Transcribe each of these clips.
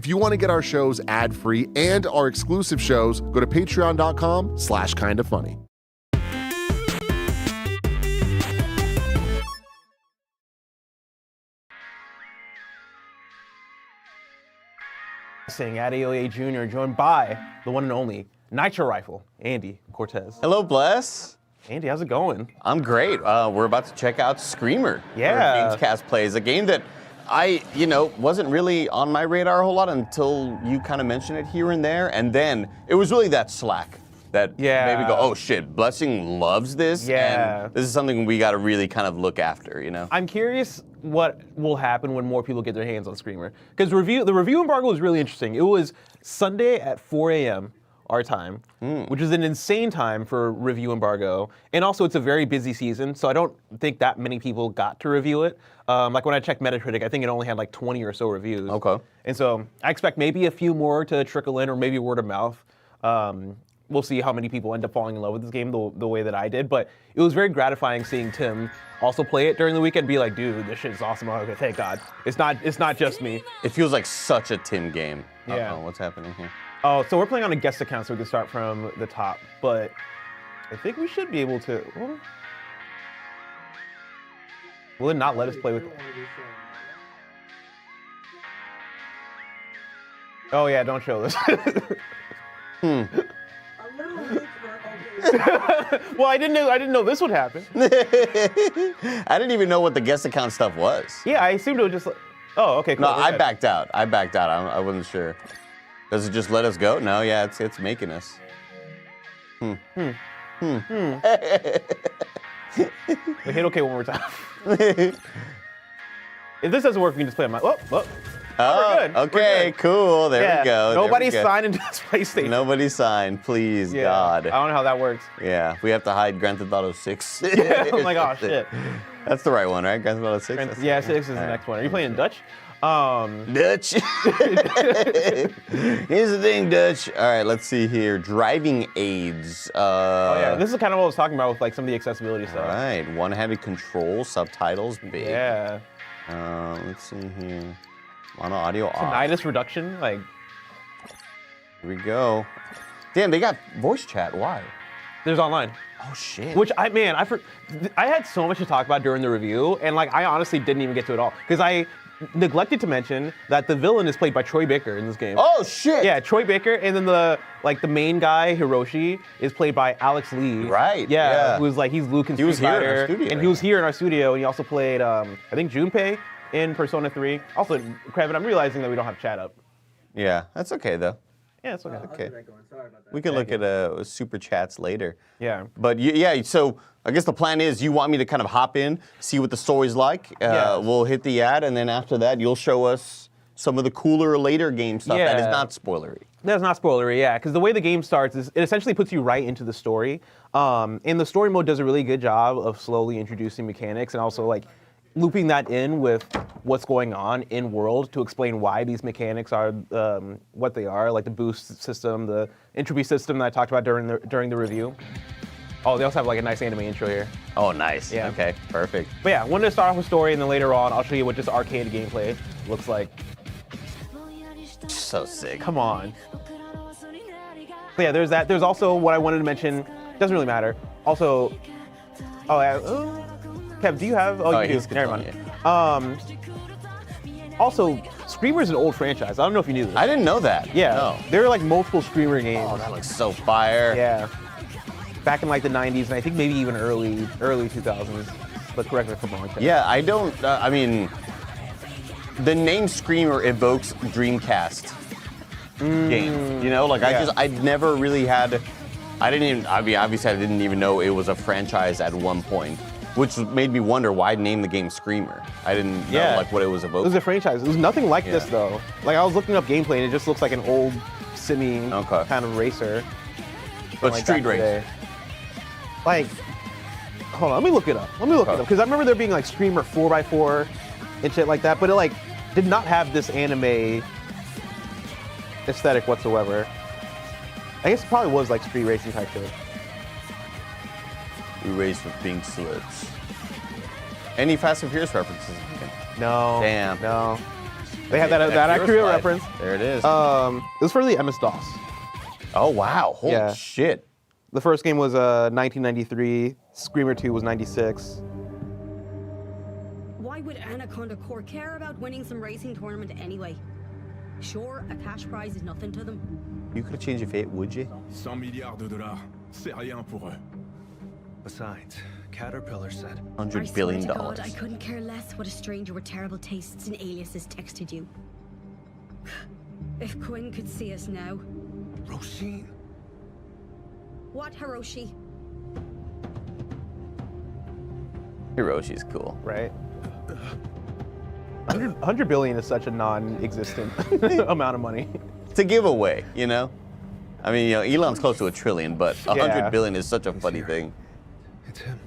If you want to get our shows ad-free and our exclusive shows, go to patreon.com/kindafunny. Saying at AOA Jr., joined by the one and only Nitro Rifle, Andy Cortez. Hello, Bless. Andy, how's it going? I'm great. We're about to check out Screamer. Yeah. Gamescast plays a game that I, wasn't really on my radar a whole lot until you kind of mentioned it here and there, and then it was really that Slack that made me go, oh shit, Blessing loves this, and this is something we got to really kind of look after, I'm curious what will happen when more people get their hands on Screamer. Because the review embargo was really interesting. It was Sunday at 4 a.m. our time, which is an insane time for review embargo. And also it's a very busy season, so I don't think that many people got to review it. Like when I checked Metacritic, I think it only had like 20 or so reviews. Okay. And so I expect maybe a few more to trickle in, or maybe word of mouth. We'll see how many people end up falling in love with this game the way that I did. But it was very gratifying seeing Tim also play it during the weekend and be like, dude, this shit's awesome. I'm like, okay, thank God. It's not just me. It feels like such a Tim game. Yeah. What's happening here? Oh, so we're playing on a guest account, so we can start from the top. But I think we should be able to. Will it not let us play with? Oh yeah, don't show this. Well, I didn't know this would happen. I didn't even know what the guest account stuff was. Yeah, I assumed it would just. Oh, okay, cool. No, I backed out. I wasn't sure. Does it just let us go? No, yeah, it's making us. We hit okay one more time. If this doesn't work, we can just play on my. Oh, we're good. Okay, we're good. cool. There we go. Nobody signed into this PlayStation. Nobody signed, please, God. I don't know how that works. Yeah, we have to hide Grand Theft Auto 6. Yeah, I'm like, oh shit. That's the right one, right? Grand Theft Auto 6? Yeah, 6 is the next one. Are you playing in Dutch? Dutch. Here's the thing, Dutch. All right, let's see here. Driving aids. Oh yeah, this is kind of what I was talking about with like some of the accessibility stuff. All right, one-handed control, subtitles, big. Yeah. Let's see here. Mono audio off. Tinnitus reduction, like. Here we go. Damn, they got voice chat. Why? There's online. Oh shit. Which I had so much to talk about during the review, and like I honestly didn't even get to it all because I neglected to mention that the villain is played by Troy Baker in this game. Oh shit. Yeah, Troy Baker, and then the main guy Hiroshi is played by Alex Lee. Right. Yeah. Who's like he's Luke in Street Fighter, studio, and he was here in our studio, and he also played I think Junpei in Persona 3. Also, Kevin, I'm realizing that we don't have chat up. Yeah, that's okay though. Yeah, it's okay. Okay. We can look at super chats later. Yeah. But yeah, so I guess the plan is you want me to kind of hop in, see what the story's like. We'll hit the ad, and then after that, you'll show us some of the cooler later game stuff that is not spoilery. That's not spoilery, yeah, because the way the game starts is it essentially puts you right into the story. And the story mode does a really good job of slowly introducing mechanics and also like looping that in with what's going on in world to explain why these mechanics are what they are, like the boost system, the entropy system that I talked about during the review. Oh, they also have like a nice anime intro here. Oh, nice. Yeah. Okay, perfect. But yeah, wanted to start off with story, and then later on, I'll show you what just arcade gameplay looks like. So sick. Come on. But yeah, there's that. There's also what I wanted to mention. Doesn't really matter. Also, oh yeah. Kev, do you have? Oh, you do. Never mind. Also, Screamer's an old franchise. I don't know if you knew this. I didn't know that. Yeah. No. There are like multiple Screamer games. Oh, that looks so fire. Yeah. Back in like the 90s, and I think maybe even early 2000s. But correct me if I'm wrong. Yeah, I don't. I mean, the name Screamer evokes Dreamcast games. You know, like I never really had. I didn't even. I mean, obviously, I didn't even know it was a franchise at one point, which made me wonder why name the game Screamer. I didn't know like what it was evoking. It was a franchise. It was nothing like this though. Like I was looking up gameplay, and it just looks like an old simi kind of racer. But like street racer. Like, hold on, let me look it up. Let me look it up because I remember there being like Screamer 4x4 and shit like that, but it like did not have this anime aesthetic whatsoever. I guess it probably was like street racing type shit. We race with pink slits. Any Fast and Furious references? No. Damn. No. They have that accurate Slide. reference. There it is. It was for the MS-DOS. Oh, wow. Holy Yeah. shit. The first game was 1993. Screamer 2 was 96. Why would Anaconda Corps care about winning some racing tournament anyway? Sure, a cash prize is nothing to them. You could have changed your fate, would you? 100 milliards de dollars, c'est rien pour eux. Besides, Caterpillar said, I $100 swear billion. to God, I couldn't care less what a stranger with terrible tastes and aliases texted you. If Quinn could see us now. Roisin, What, Hiroshi? Hiroshi's cool. Right? 100 billion is such a non-existent amount of money. It's a giveaway, you know? I mean, you know, Elon's close to $1 trillion, but 100 Yeah. billion is such a funny thing. it's him.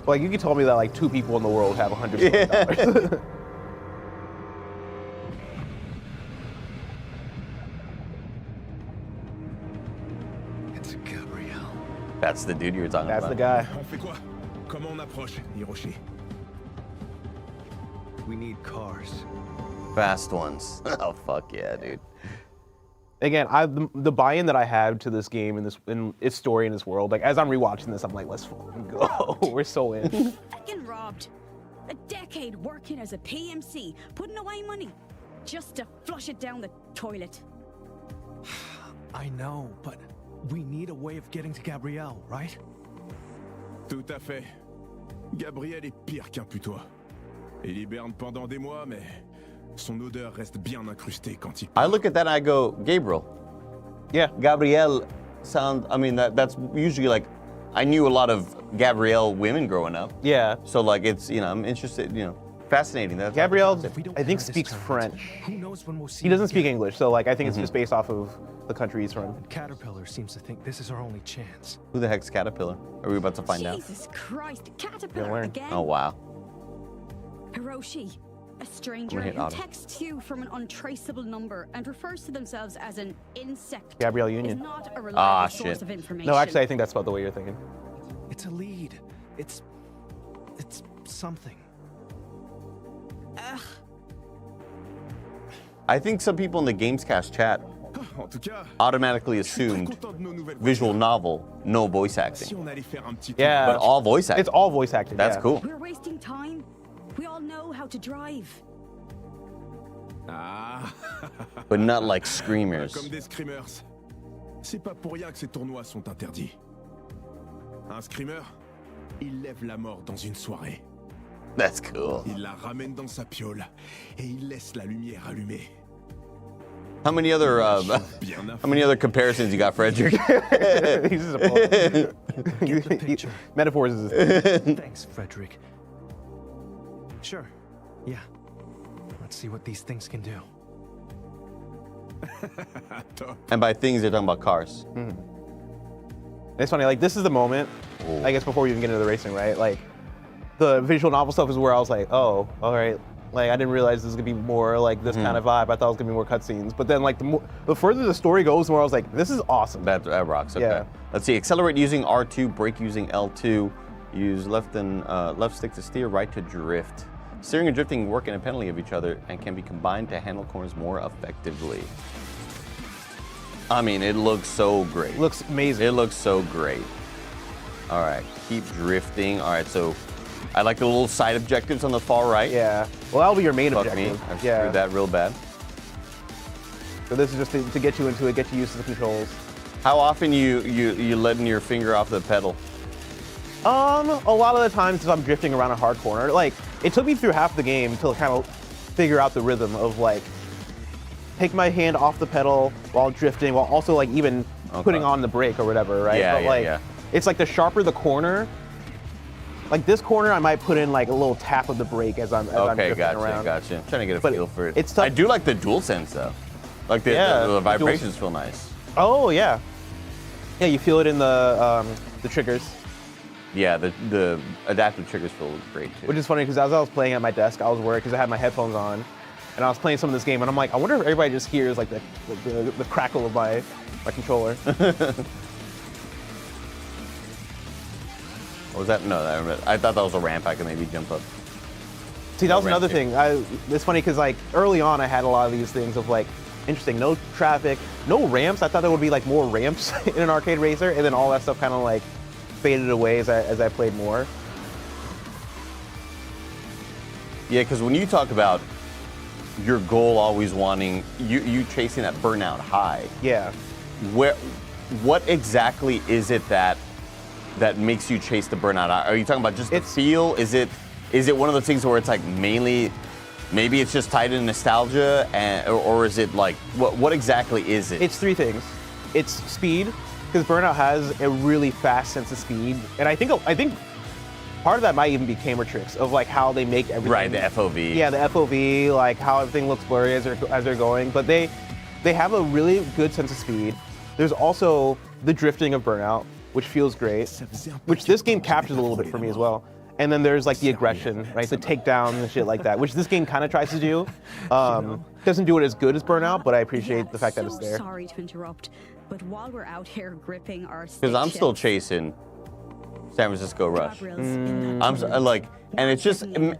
Like, you could tell me that like 2 people in the world have $100 billion. It's Gabrielle. That's the dude you were talking That's about. the guy. On fait quoi? Comment on approche, Hiroshi? We need cars. Fast ones. Oh, fuck yeah, dude. Again, the buy-in that I had to this game and its story in this world, like as I'm rewatching this, I'm like, let's fucking go. We're so in. Fucking robbed. A decade working as a PMC, putting away money, just to flush it down the toilet. I know, but we need a way of getting to Gabrielle, right? Tout à fait. Gabriel est pire qu'un putois. Il hiberne pendant des mois, mais son odeur reste bien incrustée quand il I look at that and I go, Gabriel. Yeah. Gabrielle sounds, I mean, that's usually like, I knew a lot of Gabrielle women growing up. Yeah. So, like, it's, you know, I'm interested, you know, fascinating. That's Gabrielle, If we don't I think, have this speaks tournament, French. Who knows when we'll see He doesn't him speak again. English, so like I think it's just based off of the country he's from. Caterpillar seems to think this is our only chance. Who the heck's Caterpillar? Are we about to find out? Jesus Christ, You'll Caterpillar learn. again? Oh, wow. Hiroshi, a stranger I'm gonna hit who auto. texts you from an untraceable number and refers to themselves as an insect. Gabrielle is Union. not a Ah, reliable source shit. of information. No, actually, I think that's about the way you're thinking. It's a lead. It's something. I think some people in the Gamescast chat En tout cas, automatically je suis très assumed content de nos nouvelles visual voitures. novel, no voice Si acting. on allait faire un petit Yeah. But all voice acting. It's all voice acted. That's yeah. cool. We're wasting time. We all know how to drive. Ah, But not like screamers. comme des screamers. C'est pas pour rien que ces tournois sont interdits. Un screamer, il lève la mort dans une soirée. That's cool. Il la ramène dans sa piole et il laisse la lumière allumée. How many other Bien à how many other comparisons you got, Frederick? He's just a poet. Get the picture. Metaphors is his thing. Thanks, Frederick. Sure. Yeah. Let's see what these things can do. Top. And by things, they're talking about cars. It's funny, like this is the moment, I guess before we even get into the racing, right? Like the visual novel stuff is where I was like, oh, all right. Like I didn't realize this was gonna be more like this kind of vibe. I thought it was gonna be more cutscenes. But then like the further the story goes, the more I was like, this is awesome. That rocks. Okay. Yeah. Let's see. Accelerate using R2. Brake using L2. Use left stick to steer. Right to drift. Steering and drifting work independently of each other and can be combined to handle corners more effectively. I mean, it looks so great. Looks amazing. It looks so great. All right, keep drifting. All right, so I like the little side objectives on the far right. Yeah. Well, that'll be your main Fuck objective. me. I yeah. screwed that real bad. So this is just to get you into it, get you used to the controls. How often you letting your finger off the pedal? A lot of the times if I'm drifting around a hard corner, like it took me through half the game to kind of figure out the rhythm of like take my hand off the pedal while drifting, while also like even putting on the brake or whatever, right? Yeah, but yeah, like yeah. it's like the sharper the corner, like this corner I might put in like a little tap of the brake as I'm Okay, drifting gotcha, around. gotcha. I'm trying to get a But feel for it. it's tough. I do like the dual sense though. Like the, Yeah, the the vibrations feel nice. Oh yeah. Yeah, you feel it in the triggers. Yeah, the adaptive triggers feel great too. Which is funny because as I was playing at my desk, I was worried because I had my headphones on, and I was playing some of this game, and I'm like, I wonder if everybody just hears like the crackle of my controller. What was that? No, I thought that was a ramp I could maybe jump up. See, that was ramp another thing. thing. It's funny because like early on, I had a lot of these things of like, interesting, no traffic, no ramps. I thought there would be like more ramps in an arcade racer, and then all that stuff kind of like faded away as I played more. Yeah, because when you talk about your goal always wanting, you chasing that burnout high, Yeah. what exactly is it that makes you chase the burnout high? Are you talking about just the feel? Is it one of those things where it's like mainly, maybe it's just tied in nostalgia, or is it like, what exactly is it? It's three things. It's speed, because Burnout has a really fast sense of speed, and I think part of that might even be camera tricks of like how they make everything. Right, the FOV. Yeah, the FOV, like how everything looks blurry as they're going. But they have a really good sense of speed. There's also the drifting of Burnout, which feels great, which this game captures a little bit for me as well. And then there's like the aggression, right? The takedown and shit like that, which this game kind of tries to do. Doesn't do it as good as Burnout, but I appreciate the fact that it's there. Sorry to interrupt, but while we're out here gripping our Because I'm still chasing San Francisco Rush. And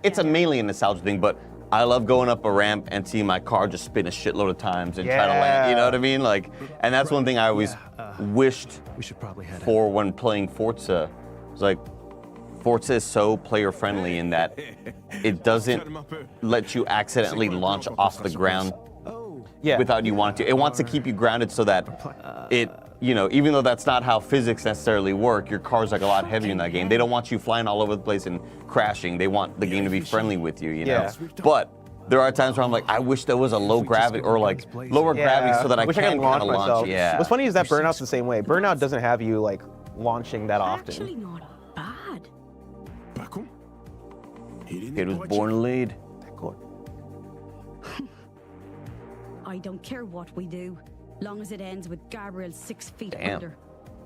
it's mainly a nostalgia thing, but I love going up a ramp and seeing my car just spin a shitload of times and try to land. You know what I mean? Like, and that's one thing I always wished We should probably head for when playing Forza. It's like, Forza is so player friendly in that it doesn't let you accidentally launch off the ground without you wanting to. It wants to keep you grounded so that it, even though that's not how physics necessarily work, your car's like a lot heavier in that game. They don't want you flying all over the place and crashing. They want the game to be friendly with you, you know? Yeah. But there are times where I'm like, I wish there was a low gravity or like lower gravity so that I wish can could kind of launch. myself. Yeah. What's funny is that Burnout's the same way. Burnout doesn't have you like launching that Actually, often. not bad. Pas con. Il est né Kid was pour born late. I don't care what we do, long as it ends with Gabriel 6 feet Damn. under.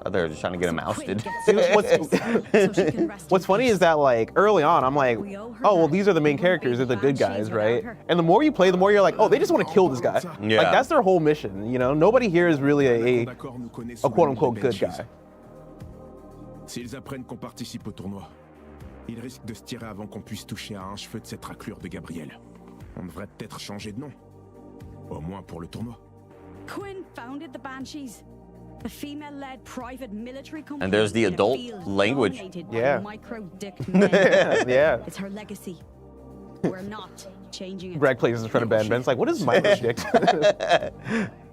I thought they were just trying to get him ousted. What's funny is that like early on, I'm like, oh well, these are the main characters, they're the good guys, right? And the more you play, the more you're like, oh, they just want to kill this guy. Yeah. Like that's their whole mission, you know? Nobody here is really a quote-unquote good guy. S'ils apprennent qu'on participe au tournoi, ils risquent de se tirer avant qu'on puisse toucher à un cheveu de cette raclure de Gabriel. On devrait peut-être changer de nom. Au moins pour le tournoi. Quinn founded the Banshees, a female-led private military company. And there's the in a adult field language. dominated by Yeah. micro-dick men. Yeah. It's her legacy. We're not changing it. Greg plays in front of Ben. Ben's like, what is micro dick?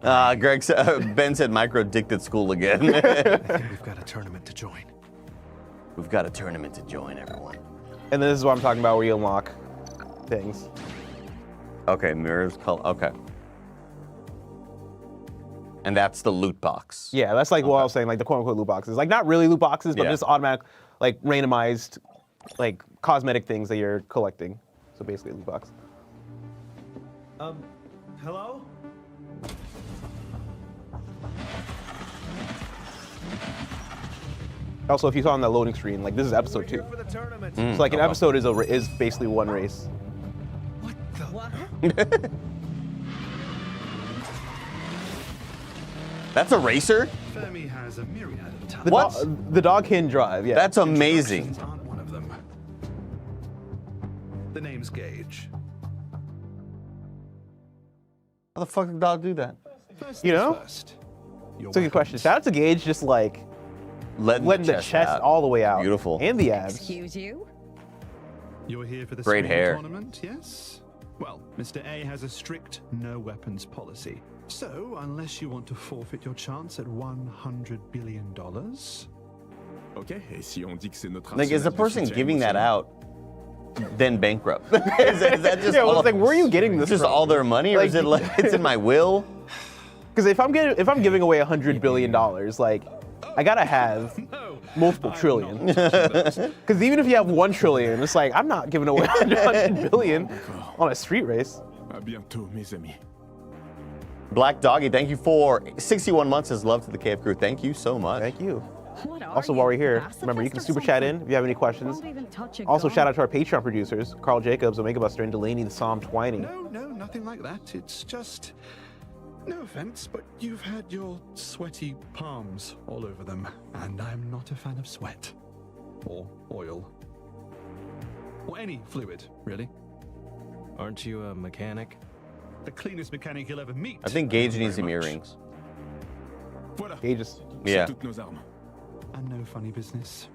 Ben said micro-dicked at school again. I think we've got a tournament to join. We've got a tournament to join, everyone. And then this is what I'm talking about where you unlock things. Okay, mirrors, color, okay. And that's the loot box. Yeah, that's like what I was saying, like the quote-unquote loot boxes. Like not really loot boxes, but Yeah. just automatic, like randomized, like cosmetic things that you're collecting. So basically a loot box. Hello? Also, if you saw on that loading screen, like this is episode 2. For the tournament. So like an episode is basically one race. What the? That's a racer? Fermi has a myriad of talents. The What? The dog can drive, yeah. That's amazing. Introductions aren't one of them. The name's Gage. How the fuck did the dog do that? First You things know? first. Your It's a good question. weapons. Shout out to Gage, just like letting the chest out. all the way out. Beautiful. And the abs. Excuse you? You're here for the Great small hair. tournament, yes? Well, Mr. A has a strict no weapons policy. So, unless you want to forfeit your chance at $100 billion, Ok, et si on dit que c'est notre Like, is the arsenal de person soutien giving that émotionnel? out then bankrupt? is that just Yeah, all, well, it's like, where are you getting this just from? all their money, or Like- is it like it's in my will? Because if I'm giving away $100 billion, like I gotta have multiple trillion. Because even if you have 1 trillion, it's like I'm not giving away 100 billion on a street race. À bientôt, mes amis. Black Doggy, thank you for 61 months as love to the KF crew. Thank you so much. Thank you. What are Also, you, while we're here, pacifist remember you can or super chat in something? if you have any questions. Won't even touch a Also, gun. shout out to our Patreon producers, Carl Jacobs, Omega Buster, and Delaney the Psalm Twining. No, nothing like that. It's just, no offense, but you've had your sweaty palms all over them, and I'm not a fan of sweat. Or oil. Or any fluid, really. Aren't you a mechanic? The cleanest mechanic you'll ever meet. I think Gage Thank you needs some very much. earrings. Voilà. Gauges. Yeah. C'est toutes nos armes. And no funny business.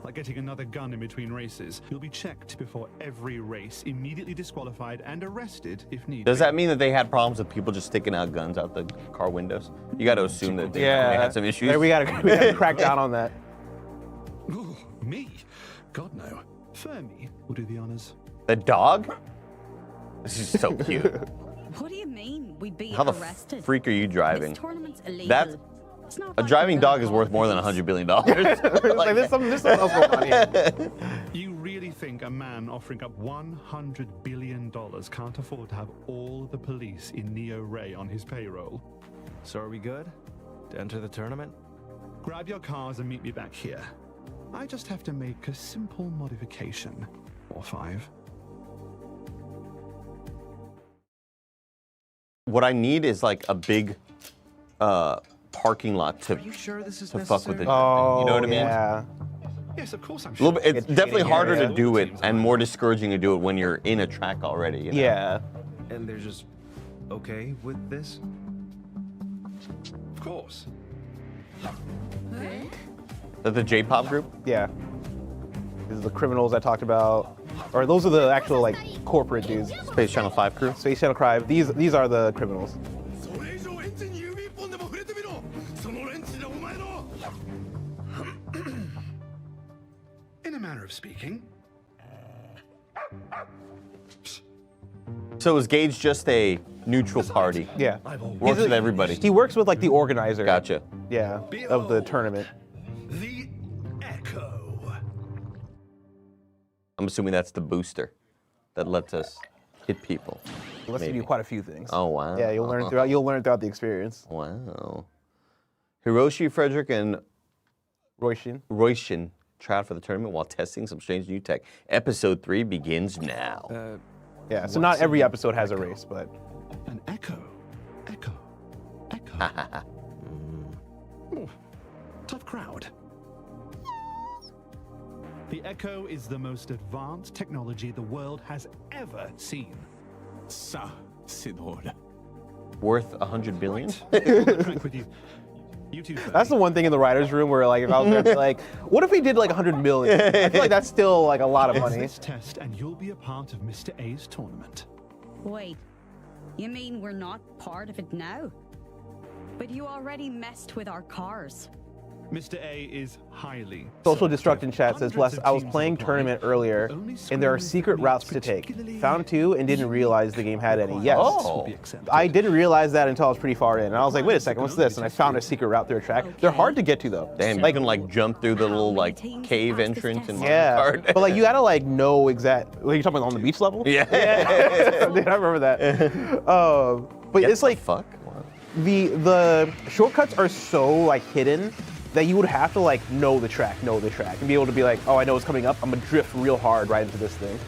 Like getting another gun in between races. You'll be checked before every race, immediately disqualified and arrested if needed. Does that mean that they had problems with people just sticking out guns out the car windows? You got to assume that they had some issues. There, we gotta crack down on that. Ooh, me? God no. Fermi will do the honors. The dog? This is so cute. What do you mean we'd be How the arrested? freak are you driving? This tournament's illegal. That's It's not a like driving we're dog gonna is call worth more than the $100 billion. Like, there's something else going on here. You really think a man offering up $100 billion can't afford to have all the police in Neo Ray on his payroll? So are we good? To enter the tournament? Grab your cars and meet me back here. I just have to make a simple modification. Or 5. What I need is like a big parking lot to Are you sure this is to fuck with necessary? it. Oh, You know what I mean? Yeah. Yes, of course I'm A sure. little bit. It's Get definitely cheating harder to area. do it and more discouraging to do it when you're in a track already. You know? Yeah. And they're just okay with this? Of course. Is that the J-pop group? Yeah. These are the criminals I talked about. Or those are the actual like corporate dudes. Space Channel 5 crew? Space Channel Crive. These are the criminals. それ以上エンジンに指一本でも触れてみろそのレンチでお前の In a manner of speaking. So is Gage just a neutral party? Yeah. Works with everybody. He works with like the organizer. Gotcha. Yeah. Of the tournament. The Echo. I'm assuming that's the booster that lets us hit people. It lets you Maybe. do quite a few things. Oh wow. Yeah, you'll learn throughout the experience. Wow. Hiroshi, Frederick, and Royshin tried for the tournament while testing some strange new tech. Episode 3 begins now. Yeah, so not every episode has a race, but An echo. Echo. Oh, tough crowd. The Echo is the most advanced technology the world has ever seen. Ça, c'est drôle. Worth 100 billion? Frank with you. You too, Fermi. that's the one thing in the writers' room where like if I was there, I'd be like, what if we did like 100 million? I feel like that's still like a lot of Pass money. this test and you'll be a part of Mr. A's tournament. Wait, you mean we're not part of it now? But you already messed with our cars. Mr. A is highly Social Destruct in chat says, Hundreds Bless, of I was teams playing apply, tournament earlier, but only and there are screening secret that routes meets to take. particularly Found 2 and didn't realize the game had any. Yes. Oh. will be accepted. I didn't realize that until I was pretty far in. And I was like, wait a second, what's this? And I found a secret route through a track. They're hard to get to though. Damn, you can like jump through the little like cave entrance in Mario Yeah, Kart. but like you gotta like know exact. What, you talking about on the beach level? Yeah. Dude, I remember that. But Yes, it's like the fuck? Wow. the shortcuts are so like hidden that you would have to like know the track, and be able to be like, oh, I know what's coming up. I'm gonna drift real hard right into this thing.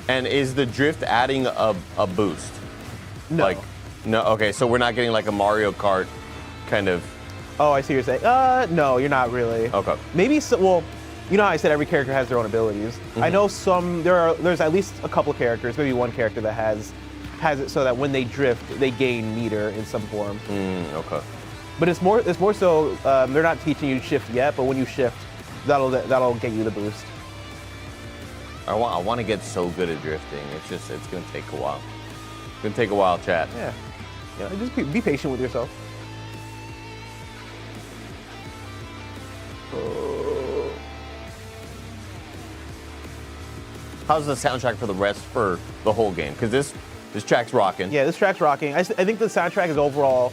And is the drift adding a boost? No. Like, no. Okay, so we're not getting like a Mario Kart kind of. Oh, I see what you're saying. No, you're not really. Okay. Maybe so. Well, you know how I said every character has their own abilities. Mm-hmm. I know some. There's at least a couple characters, maybe one character that has it so that when they drift, they gain meter in some form. Okay. But it's more so they're not teaching you to shift yet, but when you shift, that'll get you the boost. I want to get so good at drifting. It's gonna take a while. It's gonna take a while, chat. Yeah. Just be patient with yourself. How's the soundtrack for the whole game? Because this track's rocking. Yeah, this track's rocking. I think the soundtrack is overall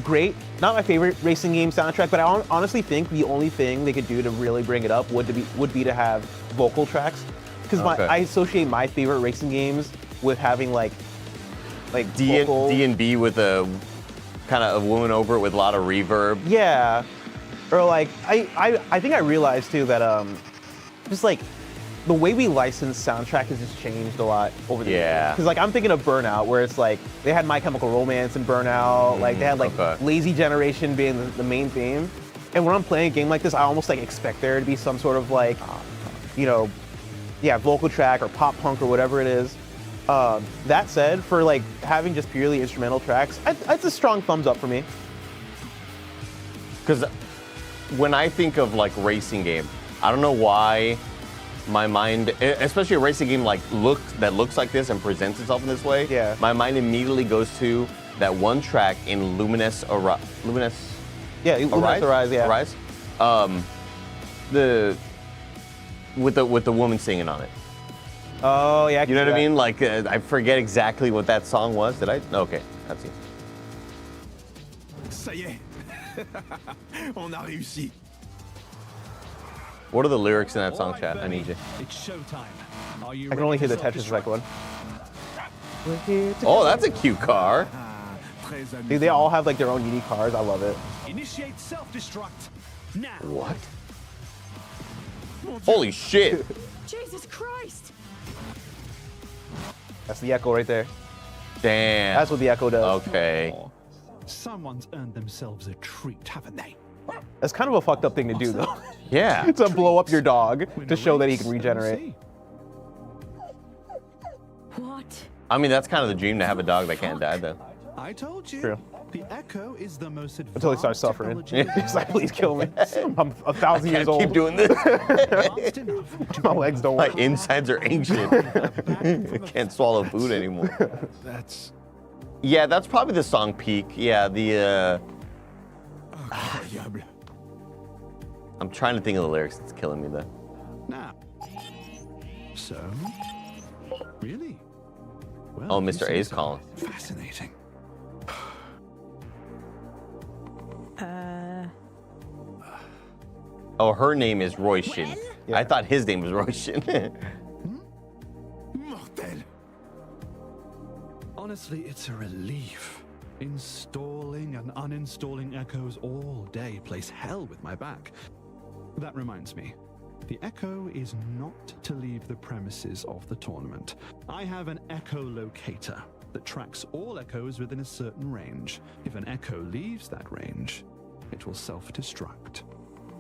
great. Not my favorite racing game soundtrack, but I honestly think the only thing they could do to really bring it up would be to have vocal tracks. Because Okay. I associate my favorite racing games with having like vocal. D&B with a kind of a woman over it with a lot of reverb. Yeah. Or like I think I realized too that just like the way we license soundtrack has just changed a lot over the years. Because like I'm thinking of Burnout, where it's like they had My Chemical Romance and Burnout, like they had like okay. Lazy Generation being the main theme. And when I'm playing a game like this, I almost like expect there to be some sort of like, vocal track or pop punk or whatever it is. That said, for like having just purely instrumental tracks, it's a strong thumbs up for me. Because when I think of like racing game, I don't know why my mind, especially a racing game that looks like this and presents itself in this way. Yeah. My mind immediately goes to that one track in Luminous Arise. Yeah, Luminous Arise, yeah. Arise. With the woman singing on it. Oh yeah. You know what I mean? Like I forget exactly what that song was. Did I? Okay, that's it. Ça y est. On a réussi. What are the lyrics in that song, chat? I need you. It's showtime. Are you I can only hear the ready to Tetris effect one. Oh, that's a cute car. Très Dude, they all have like their own unique cars. I love it. initiate self-destruct now? What? Holy shit. Jesus Christ! That's the Echo right there. Damn. That's what the Echo does. Okay. Someone's earned themselves a treat, haven't they? That's kind of a fucked up thing to do, though. Yeah. To blow up your dog Win to a show that he race, can regenerate. see. What? I mean, that's kind of the dream to have a dog that can't die, though. I told you. True. The Echo is the most advanced Until he starts suffering. technology He's like, please kill me. I'm 1,000 years Can't old. keep doing this. advanced enough to My legs don't My work. insides are ancient. Can't swallow food anymore. That's Yeah, that's probably the song peak. Yeah, the incroyable. I'm trying to think of the lyrics. It's killing me though. now. So, really? Well, Oh, you Mr. say A's so. calling. Fascinating. Oh, her name is Royshin. Well? I thought his name was Royshin. Mortel. Honestly, it's a relief. Installing and uninstalling echoes all day plays hell with my back. That reminds me. The echo is not to leave the premises of the tournament. I have an echolocator that tracks all echoes within a certain range. If an echo leaves that range, it will self-destruct.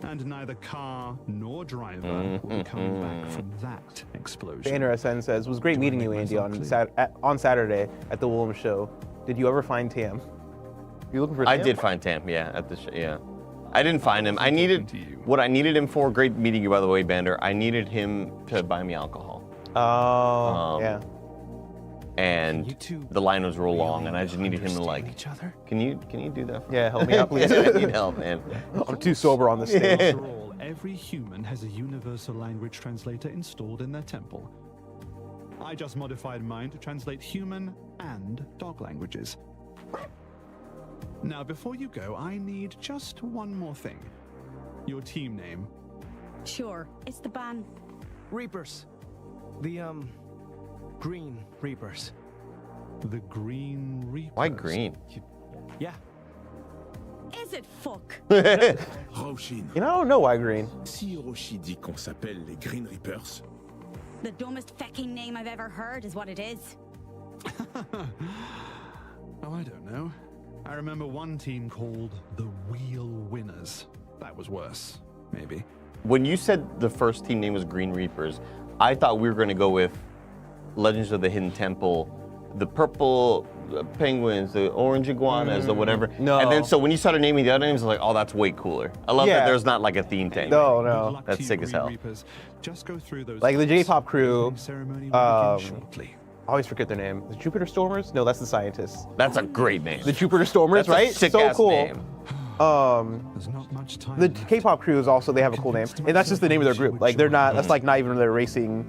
And neither car nor driver will be coming back from that explosion. Banner SN says, was great Do I meeting make you, Andy, myself on Saturday at the Williams show. Did you ever find Tam? You looking for I Tam? did find Tam, yeah, at the show, yeah. I didn't find him. I needed to you. what I needed him for. Great meeting you, by the way, Bander. I needed him to buy me alcohol, Oh, yeah. and You two the line was real really long, and I just needed him to understand like. each other? Can you do that? For me? Yeah, help me out, please. I need help, man. I'm too sober on this stage. After all, every human has a universal language translator installed in their temple. I just modified mine to translate human and dog languages. Now, before you go, I need just one more thing. Your team name. Sure, it's the ban. Reapers. The, Green Reapers. The Green Reapers. Why green? Yeah. Is it fuck? Roshin. You know, I don't know why green. Si Hiroshi dit qu'on s'appelle les Green Reapers, The dumbest fucking name I've ever heard is what it is. Oh, I don't know. I remember one team called the Wheel Winners. That was worse, maybe. When you said the first team name was Green Reapers, I thought we were going to go with Legends of the Hidden Temple, the purple penguins, the orange iguanas, the whatever. No. And then so when you started naming the other names, I was like, oh, that's way cooler. I love Yeah. that there's not like a theme tank. No, Good no. luck That's to you, sick as Green hell. Reapers. Just go through those Like the steps. J-pop crew, The ceremony will begin um, shortly. I always forget their name. The Jupiter Stormers? No, that's the scientists. That's a great name. The Jupiter Stormers, That's right? a sick So ass cool. name. There's not much time The left. K-pop crew is also, they have a cool name. And that's just the name of their group. Like, they're not, that's like not even their racing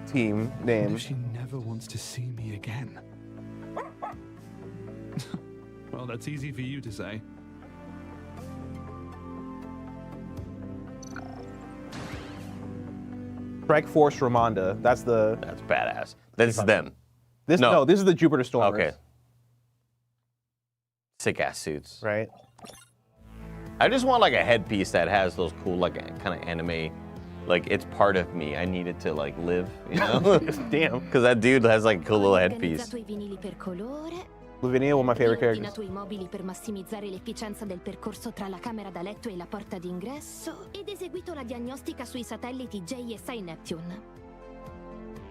team What name. if she never wants to see me again? Well, that's easy for you to say. Strike Force Ramonda. That's the, That's badass. This is them. this, No. no, this is the Jupiter Stormers. Okay. Sick ass suits. Right? I just want like a headpiece that has those cool like kind of anime, like it's part of me. I need it to like live, you know? Damn. Because that dude has like a cool little headpiece. Organizzato i vinili per colore, Lavinia, one of my favorite characters. riordinato i mobili per massimizzare l'efficienza del percorso tra la camera da letto e la porta d'ingresso ed eseguito la diagnostica sui satelliti JSI Neptune.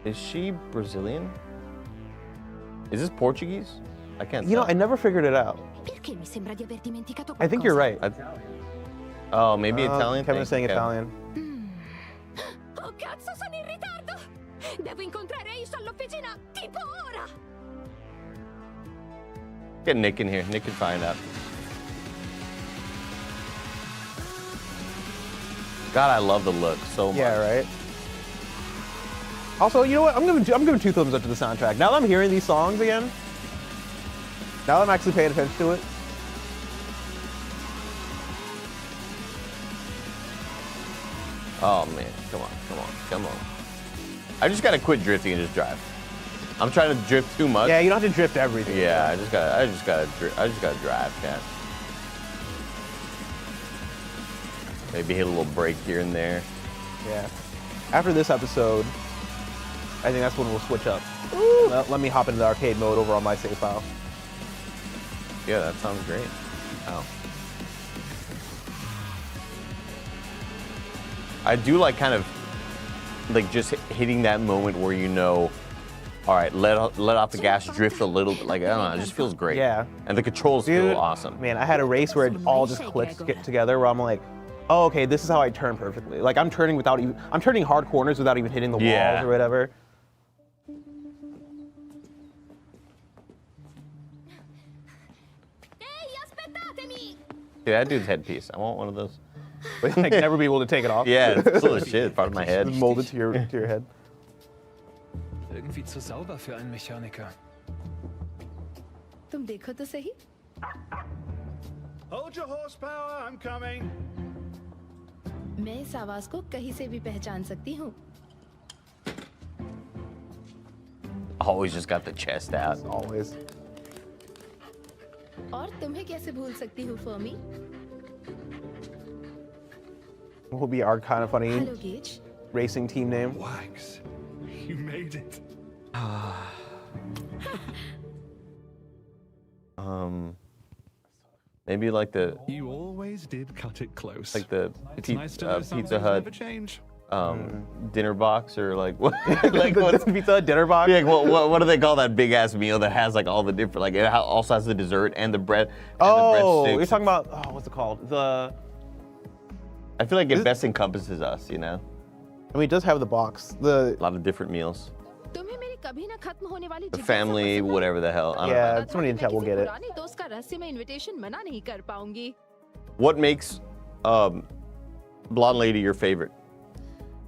Is she Brazilian? Is this Portuguese? I can't. You know, tell. I never figured it out. Perché mi sembra di aver dimenticato I think you're qualcosa? right. Oh, maybe Italian. Kevin is saying Okay. Italian. Oh cazzo, sono in ritardo! Devo incontrare Ace all'officina, tipo ora! Get Nick in here. Nick can find out. God, I love the look so much. Yeah, right. Also, you know what? I'm giving 2 thumbs up to the soundtrack. Now that I'm hearing these songs again, now that I'm actually paying attention to it. Oh man, come on. I just gotta quit drifting and just drive. I'm trying to drift too much. Yeah, you don't have to drift everything. Yeah, I just gotta drive, cat. Maybe hit a little break here and there. Yeah. After this episode, I think that's when we'll switch up. Let me hop into the arcade mode over on my save file. Yeah, that sounds great. Oh. I do like kind of like just hitting that moment where you know, all right, let off the gas, drift a little bit. Like, I don't know, it just feels great. Yeah. And the controls Dude, feel awesome. Man, I had a race where it all just clicks together where I'm like, oh, okay, this is how I turn perfectly. Like I'm turning hard corners without even hitting the walls or whatever. Yeah, that dude's headpiece. I want one of those. But like never be able to take it off. Yeah, it's full of shit. Part of my head. Just molded to your head. Irgendwie zu sauber für einen Mechaniker. तुम देखो तो सही. Hold your horsepower, I'm coming. मैं इस आवाज को कहीं से भी पहचान सकती हूँ. Always just got the chest out. Always. और तुम्हें कैसे भूल सकती हूँ, Fermi? What will be our kind of funny Hello, Gage. racing team name? Wags, you made it. Maybe like the You always did cut it close. like the It's nice to know some Pizza things Hut never change. dinner box or like what? Like what? Pizza Hut dinner box? Yeah, what do they call that big ass meal that has like all the different like it also has the dessert and the bread. And the Oh, breadsticks. you're talking about what's it called? I feel like it best encompasses us, you know. I mean, it does have the box. A lot of different meals. तुम्हें मेरी कभी ना खत्म होने वाली The जिज्ञासा family, पसंद है? whatever the hell. I don't Yeah, know. somebody in chat will get it. पुराने दोस्त का रहस्य में इनविटेशन मना नहीं कर पाऊंगी. What makes Blonde Lady your favorite?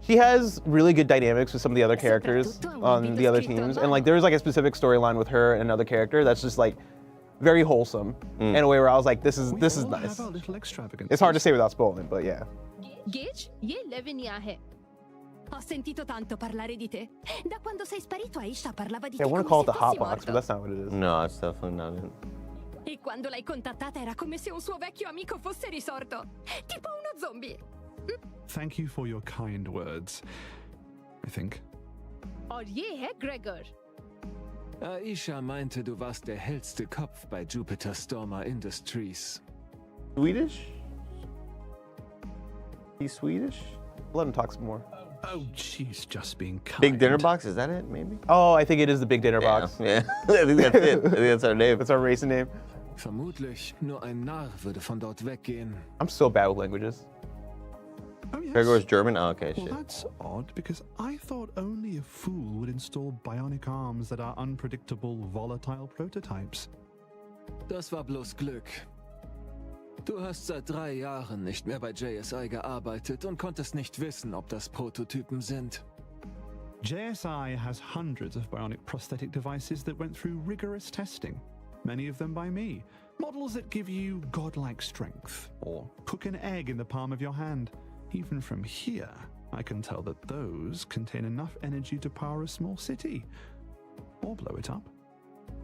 She has really good dynamics with some of the other characters on the other teams, and like there's like a specific storyline with her and another character that's just like very wholesome in a way where I was like, this is We all nice. have our little extravagances. It's hard to say without spoiling, but yeah. Gauge, ये लेविनिया है. Ho sentito tanto parlare di te. Da quando sei sparito Aisha parlava di Yeah, I te want to come call it se the fossi hot box, but morto. that's not what it is. No, it's definitely not it. E quando l'hai contattata era come se un suo vecchio amico fosse risorto. Tipo uno zombie. Thank you for your kind words, I think. और ये है Gregor. Aisha meinte, du warst der hellste Kopf bei Jupiter Stormer Industries. Swedish? He's Swedish? Let him talk some more. Oh, she's just being kind. Big dinner box, is that it? Maybe. Oh, I think it is the big dinner Yeah, box. yeah. I think that's it. I think that's our name. That's our racing name. Vermutlich nur ein Narr würde von dort weggehen. I'm so bad with languages. Oh, yes. Gregor's German. Oh, okay, Well, shit. that's odd because I thought only a fool would install bionic arms that are unpredictable, volatile prototypes. Das war bloß Glück. Du hast seit 3 Jahren nicht mehr bei JSI gearbeitet und konntest nicht wissen, ob das Prototypen sind. JSI has hundreds of bionic prosthetic devices that went through rigorous testing, many of them by me. Models that give you godlike strength, or cook an egg in the palm of your hand. Even from here, I can tell that those contain enough energy to power a small city, or blow it up.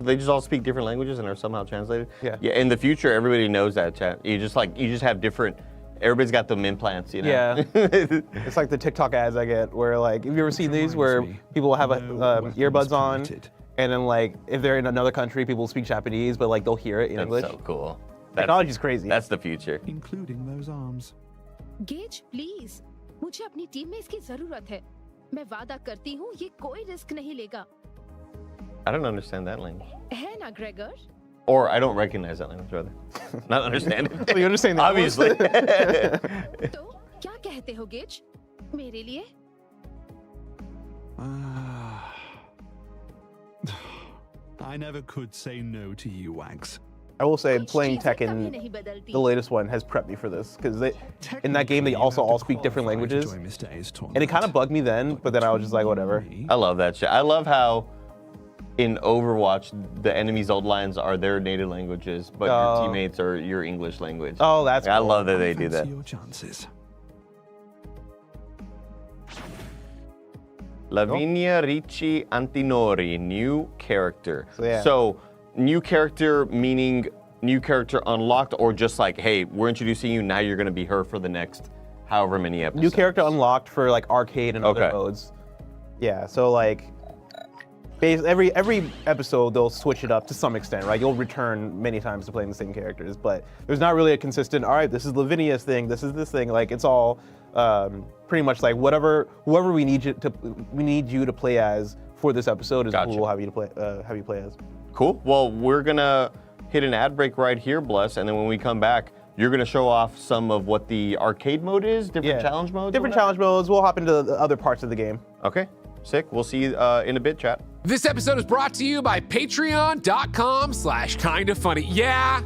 They just all speak different languages and are somehow translated. Yeah. Yeah. In the future, everybody knows that. Chat. You just have different. Everybody's got them implants. You know. Yeah. It's like the TikTok ads I get where like, have you ever seen these where reminds me, people will have no weapons earbuds on permitted. and then like if they're in another country, people speak Japanese, but like they'll hear it in That's English. so cool. Technology's crazy. That's the future. Including those arms. Gauge, please. मुझे अपनी team में इसकी जरूरत है. मैं वादा करती हूँ ये कोई रिस्क नहीं लेगा. I don't understand that language. है ना Gregor? Or I don't recognize that language, rather. Not understand it. Well, you understand that, Obviously. तो क्या कहते हो गेज? मेरे लिए? I never could say no to you, Wags. I will say, कुछ playing चीजें कभी Tekken, नहीं बदलती। the latest one, has prepped me for this because in that game they also all speak different languages, and it kind of bugged me then. But then I was just like, whatever. I love that shit. I love how in Overwatch the enemies' old lines are their native languages, but your teammates are your English language. Oh, that's I cool. love that they do that. Your chances. Lavinia Ricci Antinori, new character. So, yeah. So, new character meaning new character unlocked, or just like, hey, we're introducing you, now you're gonna be her for the next however many episodes. New character unlocked for like arcade and other modes. Yeah, so like every episode they'll switch it up to some extent, right? You'll return many times to playing the same characters, but there's not really a consistent, all right, this is Lavinia's thing, this is this thing. Like it's all pretty much like whoever we need you to play as for this episode is who we'll have you play as. Cool. Well, we're gonna hit an ad break right here, Bless, and then when we come back, you're gonna show off some of what the arcade mode is, different challenge modes. Different challenge modes. We'll hop into the other parts of the game. Okay. Sick. We'll see you in a bit, chat. This episode is brought to you by patreon.com/kindafunny. Yeah.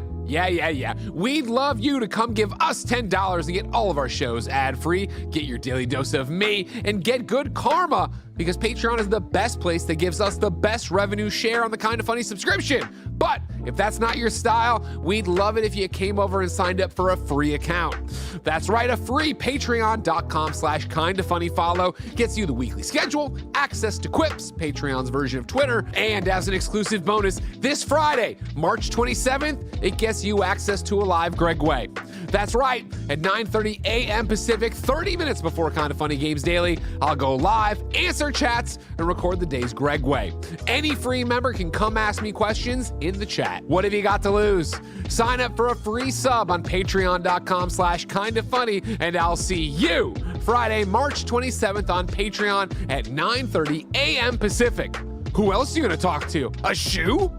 We'd love you to come give us $10 and get all of our shows ad-free, get your daily dose of me, and get good karma, because Patreon is the best place that gives us the best revenue share on the Kinda Funny subscription. But if that's not your style, we'd love it if you came over and signed up for a free account. That's right, a free patreon.com/kindafunny follow gets you the weekly schedule, access to Quips, Patreon's version of Twitter, and as an exclusive bonus, this Friday, March 27th, it gets you access to a live Greg Way. That's right, at 9:30 a.m. Pacific, 30 minutes before Kinda Funny Games Daily, I'll go live, answer chats, and record the day's Greg Way. Any free member can come ask me questions in the chat. What have you got to lose? Sign up for a free sub on patreon.com/kindafunny, and I'll see you Friday, March 27th on Patreon at 9:30 a.m. Pacific. Who else are you gonna talk to? A shoe?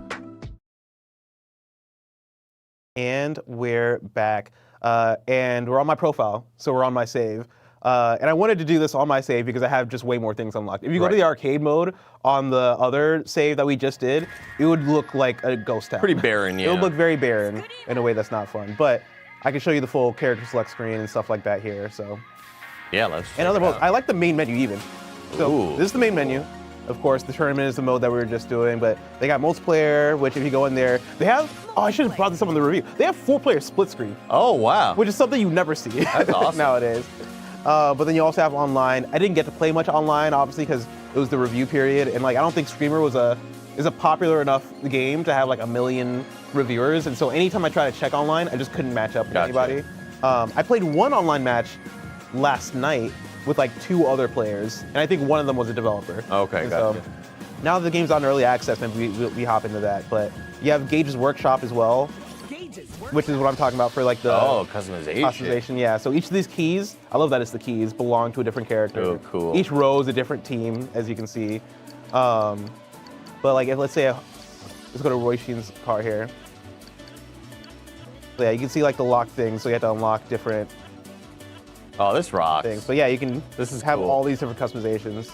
And we're back. And we're on my profile, so we're on my save. And I wanted to do this on my save because I have just way more things unlocked. If you go to the arcade mode on the other save that we just did, it would look like a ghost town. Pretty barren, yeah. It would look very barren in a way that's not fun. But I can show you the full character select screen and stuff like that here. So yeah, let's. And other modes. I like the main menu even. So this is the main menu. Of course, the tournament is the mode that we were just doing, but they got multiplayer, which if you go in there, they have, I should have brought this up in the review. They have 4-player split screen. Oh, wow. Which is something you never see. That's awesome. Nowadays. But then you also have online. I didn't get to play much online, obviously, because it was the review period, and like I don't think Screamer is a popular enough game to have like 1 million reviewers, and so anytime I tried to check online, I just couldn't match up with anybody. I played one online match last night with like 2 other players, and I think one of them was a developer. Okay, and gotcha. So now the game's on early access, and we hop into that. But you have Gage's Workshop as well, which is what I'm talking about for like the customization. Yeah, so each of these keys, I love that it's the keys, belong to a different character. Oh, cool. Each row is a different team, as you can see. But like, let's say, let's go to Roy Sheen's car here. So yeah, you can see like the lock things, so you have to unlock different Oh, this rocks. things. But yeah, you can have cool. all these different customizations.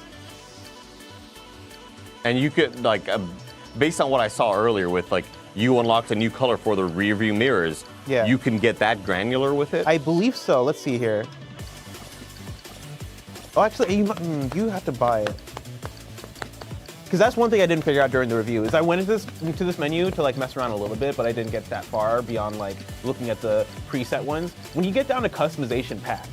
And you could, like, based on what I saw earlier with, like, you unlocked a new color for the rear view mirrors. Yeah. You can get that granular with it? I believe so. Let's see here. Oh, actually, you have to buy it. Because that's one thing I didn't figure out during the review, is I went into this menu to like mess around a little bit, but I didn't get that far beyond like looking at the preset ones. When you get down to customization pack,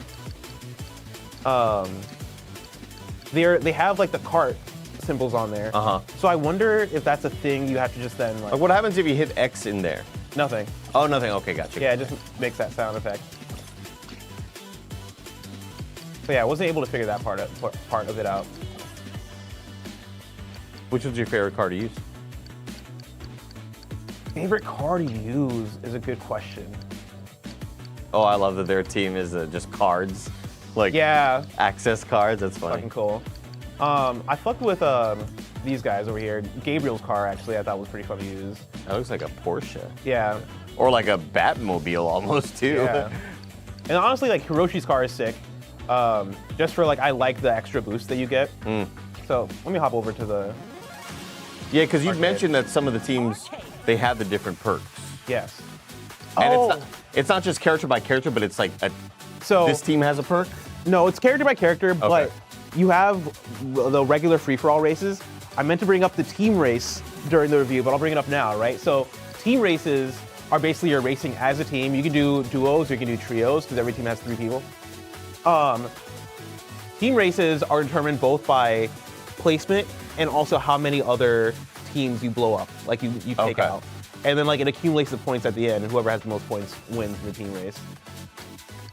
they have like the cart symbols on there. So I wonder if that's a thing you have to just then like. Like, what happens if you hit X in there? Nothing. Oh, nothing. Okay, gotcha. Yeah, it just makes that sound effect. So yeah, I wasn't able to figure that part of it out. Which was your favorite card to use? Favorite card to use is a good question. Oh, I love that their team is just cards. Like, yeah, access cards. That's funny. Fucking cool. I fucked with these guys over here. Gabriel's car, actually, I thought was pretty fun to use. That looks like a Porsche. Yeah. Or like a Batmobile almost, too. Yeah. And honestly, like, Hiroshi's car is sick. Just for, like, I like the extra boost that you get. So let me hop over to the... Yeah, because you mentioned that some of the teams, they have the different perks. Yes. And it's not just character by character, but it's like this team has a perk? No, it's character by character, but you have the regular free-for-all races. I meant to bring up the team race during the review, but I'll bring it up now, right? So team races are basically you're racing as a team. You can do duos, or you can do trios, because every team has 3 people. Team races are determined both by placement and also how many other teams you blow up, like you take out. And then like it accumulates the points at the end, and whoever has the most points wins in the team race.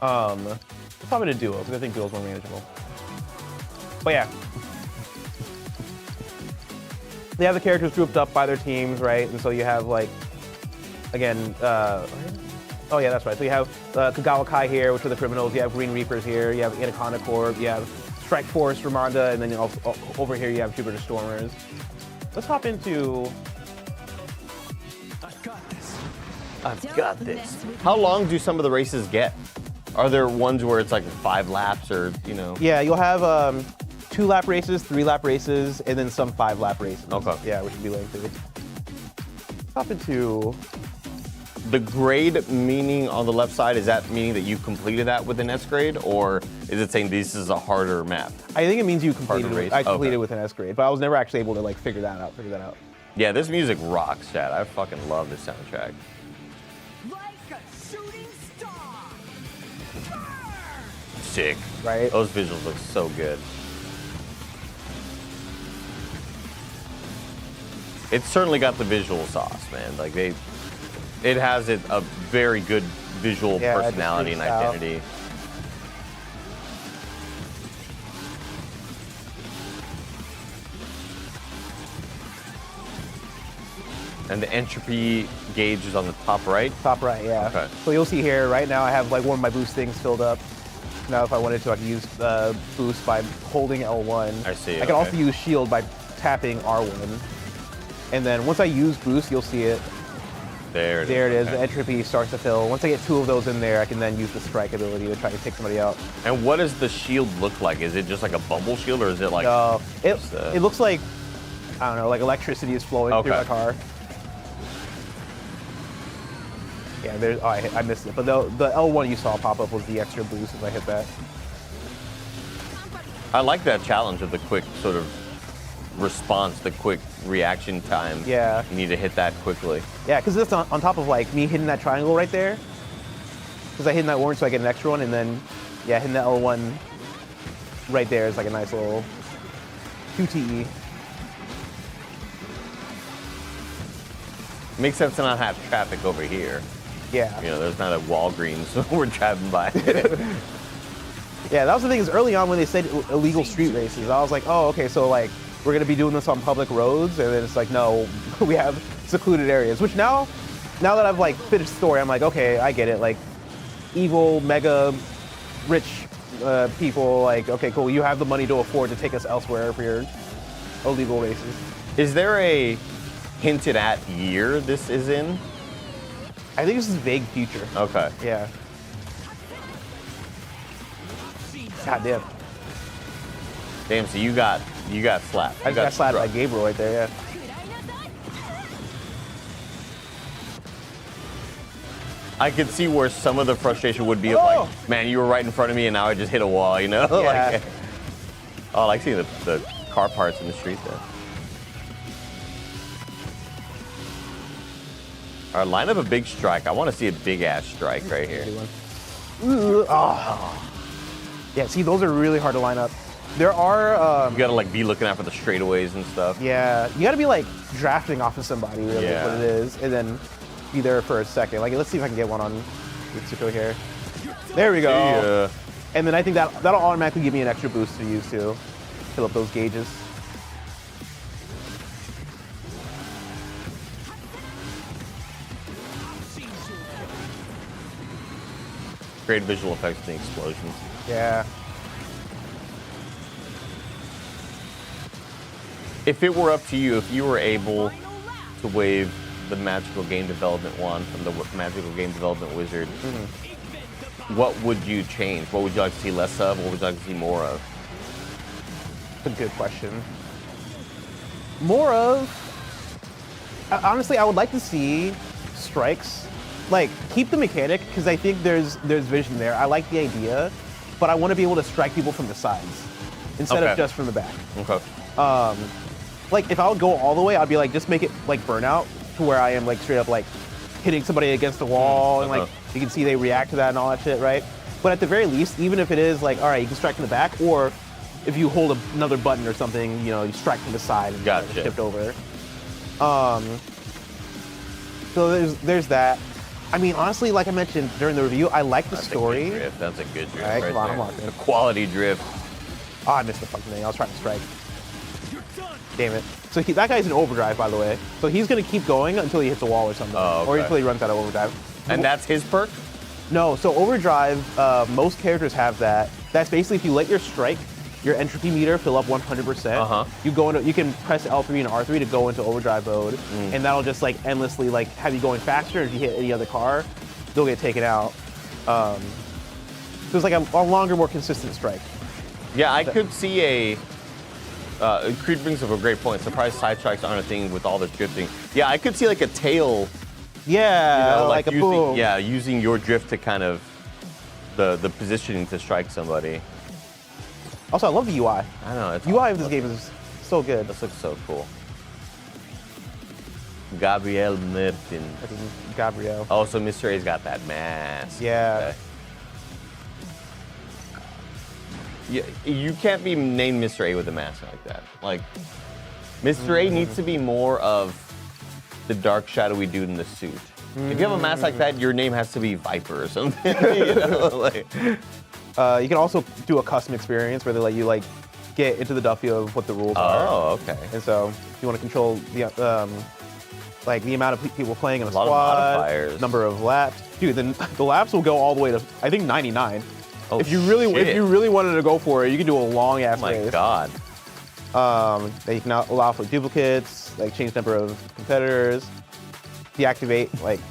Let's hop into duos, because I think duos are more manageable. But yeah. They have the characters grouped up by their teams, right? And so you have like, again, oh yeah, that's right. So you have Kagawa Kai here, which are the criminals. You have Green Reapers here. You have Anaconda Corp. You have Strike Force, Ramonda, and then over here you have Jupiter Stormers. Let's hop into... I've got this. How long do some of the races get? Are there ones where it's like 5 laps or, you know? Yeah, you'll have 2-lap races, 3-lap races, and then some 5-lap races. Okay. Yeah, which would be lengthy. Hop into... The grade meaning on the left side, is that meaning that you completed that with an S grade, or is it saying this is a harder map? I think it means you completed it. I completed Okay. with an S grade, but I was never actually able to like figure that out. Yeah, this music rocks, Chad. I fucking love this soundtrack. Sick. Right? Those visuals look so good. It's certainly got the visual sauce, man. Like it has a very good visual personality and identity. And the entropy gauge is on the top right? Top right, yeah. Okay. So you'll see here, right now I have like one of my boost things filled up. Now if I wanted to, I could use boost by holding L1. I see, I can also use shield by tapping R1. And then once I use boost, you'll see it. There it is. The entropy starts to fill. Once I get 2 of those in there, I can then use the strike ability to try to take somebody out. And what does the shield look like? Is it just like a bubble shield, or is it like... No, it looks like, I don't know, like electricity is flowing through my car. Yeah, there's, I missed it. But the L1 you saw pop up was the extra boost if I hit that. I like that challenge of the quick sort of response, the quick reaction time. Yeah. You need to hit that quickly. Yeah, because it's on top of like me hitting that triangle right there. Because I hit that orange so I get an extra one, and then, yeah, hitting the L1 right there is like a nice little QTE. Makes sense to not have traffic over here. Yeah. You know, there's not a Walgreens we're driving by. Yeah, that was the thing, is early on when they said illegal street races, I was like, oh, okay, so like, we're gonna be doing this on public roads, and then it's like, no, we have secluded areas, which now that I've like finished the story, I'm like, okay, I get it, like, evil, mega, rich people, like, okay, cool, you have the money to afford to take us elsewhere for your illegal races. Is there a hinted at year this is in? I think this is vague future. Okay. Yeah. God damn. Damn, so you got slapped. I got slapped by Gabriel right there, yeah. I could see where some of the frustration would be of like, man, you were right in front of me and now I just hit a wall, you know? Yeah. Like, oh, I like seeing the car parts in the street there. All right, line up a big strike. I want to see a big ass strike right here. Oh. Yeah, see, those are really hard to line up. There are... you gotta like be looking out for the straightaways and stuff. Yeah, you gotta be like drafting off of somebody, really, Yeah. what it is, and then be there for a second. Like, let's see if I can get one on Mitsuko here. There we go. Yeah. And then I think that'll automatically give me an extra boost to use to fill up those gauges. Great visual effects and the explosions. Yeah. If it were up to you, if you were able to wave the magical game development wand from the magical game development wizard, what would you change? What would you like to see less of? What would you like to see more of? That's a good question. More of, honestly, I would like to see strikes. Like, keep the mechanic, because I think there's vision there. I like the idea, but I want to be able to strike people from the sides instead of just from the back. Okay. Like, if I would go all the way, I'd be like, just make it like Burnout, to where I am like straight up like hitting somebody against the wall, and like you can see they react to that and all that shit, right? But at the very least, even if it is like, all right, you can strike from the back, or if you hold another button or something, you know, you strike from the side and shift over. So there's that. I mean, honestly, like I mentioned during the review, I like the story. That's a good drift. All right, right come on, there. I'm locked in. A quality drift. Oh, I missed the fucking thing. I was trying to strike. Damn it. So that guy's in overdrive, by the way. So he's gonna keep going until he hits a wall or something, or until he runs out of overdrive. And that's his perk? No. So overdrive, most characters have that. That's basically if you let your entropy meter fill up 100%. You go into, you can press L3 and R3 to go into overdrive mode, and that'll just like endlessly like have you going faster. If you hit any other car, they'll get taken out. So it's like a longer, more consistent strike. Yeah, I could see a. Creed brings up a great point. Surprise side strikes aren't a thing with all this drifting. Yeah, I could see like a tail. Yeah, you know, like a using, boom. Yeah, using your drift to kind of the positioning to strike somebody. Also, I love the UI. I know. It's UI of this game is so good. This looks so cool. Gabriel Mertin. Gabriel. Oh, so Mr. A's got that mask. Yeah. Okay. You can't be named Mr. A with a mask like that. Like, Mr. A needs to be more of the dark, shadowy dude in the suit. If you have a mask like that, your name has to be Viper or something. You know, like. You can also do a custom experience where they let you like get into the Duffy of what the rules are. Oh, okay. And so if you want to control the like the amount of people playing in a lot squad, of modifiers. number of laps. Dude, then the laps will go all the way to I think 99. Oh, if you really wanted to go for it, you can do a long ass race. Oh my god. Then you can now allow for duplicates, like change number of competitors, deactivate like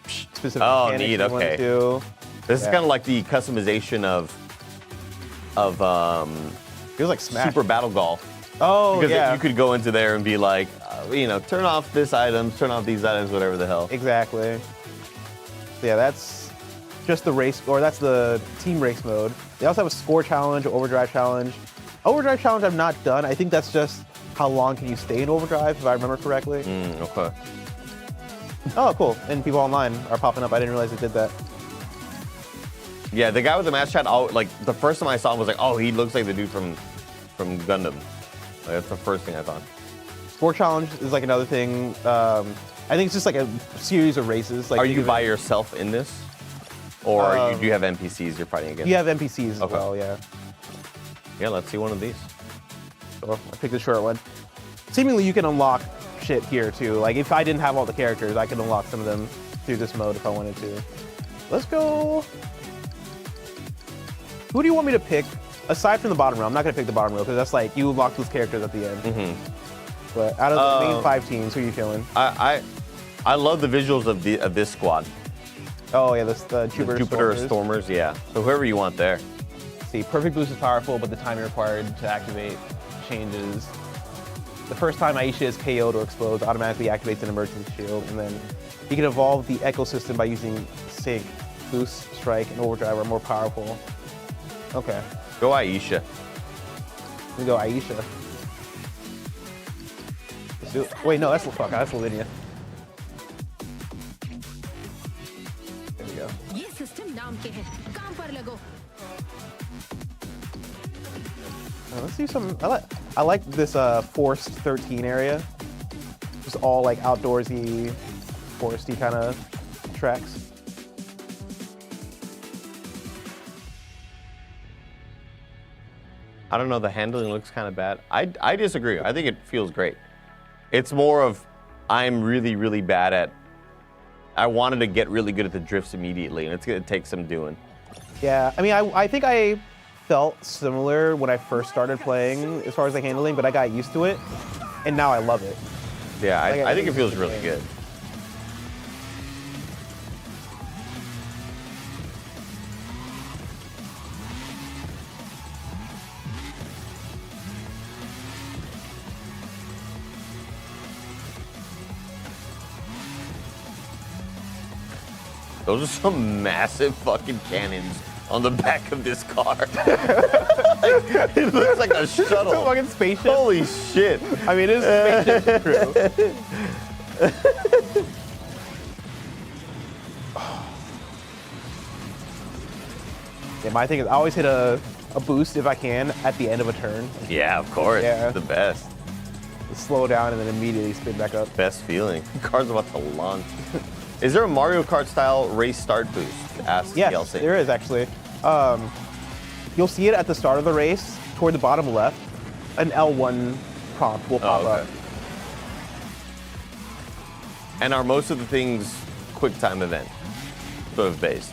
specific mechanics neat. you want Okay. to. This is kind of like the customization of feels like Smash. Super Battle Golf. Oh, because yeah. you could go into there and be like, you know, turn off this item, turn off these items, whatever the hell. Exactly. So yeah, that's just the race, or that's the team race mode. They also have a score challenge, overdrive challenge. Overdrive challenge I've not done. I think that's just how long can you stay in overdrive, if I remember correctly. Okay. Oh, cool. And people online are popping up. I didn't realize it did that. Yeah, the guy with the mask chat, like the first time I saw him was like, oh, he looks like the dude from Gundam. Like, that's the first thing I thought. Score challenge is like another thing. I think it's just like a series of races. Like, are you by yourself in this? Or do you have NPCs you're fighting against? You have NPCs as well, yeah. Yeah, let's see one of these. So I picked the short one. Seemingly you can unlock shit here too. Like if I didn't have all the characters, I could unlock some of them through this mode if I wanted to. Let's go. Who do you want me to pick? Aside from the bottom row, I'm not gonna pick the bottom row because that's like you unlock those characters at the end. But out of the main 5 teams, who are you feeling? I love the visuals of this squad. Oh yeah, the Jupiter Stormers, yeah. So whoever you want there. See, perfect boost is powerful, but the timing required to activate changes. The first time Aisha is KO'd or explodes, automatically activates an emergency shield, and then you can evolve the ecosystem by using Sync. Boost, Strike, and Overdrive are more powerful. Okay. Go Aisha. We go Aisha. Let's do it. Wait, no, that's Lavinia. There we go. Let's do some. I like this Forest 13 area. Just all like outdoorsy, foresty kind of tracks. I don't know, the handling looks kind of bad. I disagree. I think it feels great. It's more of, I'm really, really bad at, I wanted to get really good at the drifts immediately, and it's going to take some doing. Yeah, I mean, I think I felt similar when I first started playing as far as like handling, but I got used to it, and now I love it. Yeah, Like, I think it feels really good. Those are some massive fucking cannons on the back of this car. It looks like a shuttle. It's a fucking spaceship. Holy shit. I mean, it is a spaceship crew. Yeah, my thing is I always hit a boost if I can at the end of a turn. Yeah, of course. Yeah. It's the best. Slow down and then immediately spin back up. Best feeling. The car's about to launch. Is there a Mario Kart style race start boost? Ask Yes, Yelsey. there is actually. You'll see it at the start of the race, toward the bottom left. An L1 prompt will pop up. And are most of the things quick time event sort of based?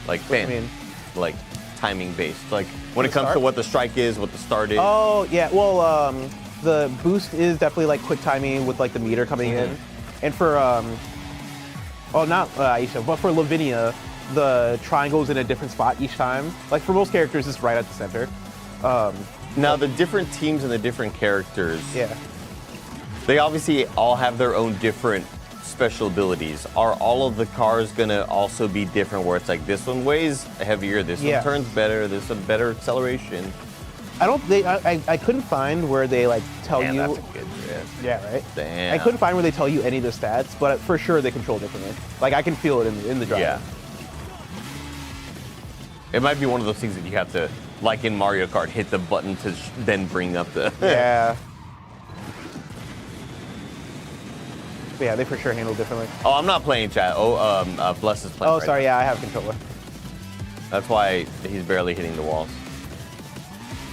Like What do you mean? like timing based. Like when it The comes to start? what the strike is, what the start is. Oh yeah, well the boost is definitely like quick timing with like the meter coming in, and for not Aisha, but for Lavinia, the triangle's in a different spot each time. Like for most characters, it's right at the center. Now the different teams and the different characters. Yeah. They obviously all have their own different special abilities. Are all of the cars gonna also be different where it's like this one weighs heavier, this Yeah. one turns better, this one better acceleration? I couldn't find where they like tell Damn, you. that's a good drift. Yeah, right. Damn. I couldn't find where they tell you any of the stats, but for sure they control differently. Like I can feel it in the drive. Yeah. It might be one of those things that you have to, like in Mario Kart, hit the button to then bring up the. Yeah. But yeah, they for sure handle differently. Oh, I'm not playing chat. Bless is playing. Oh, right sorry. now. Yeah, I have controller. That's why he's barely hitting the walls.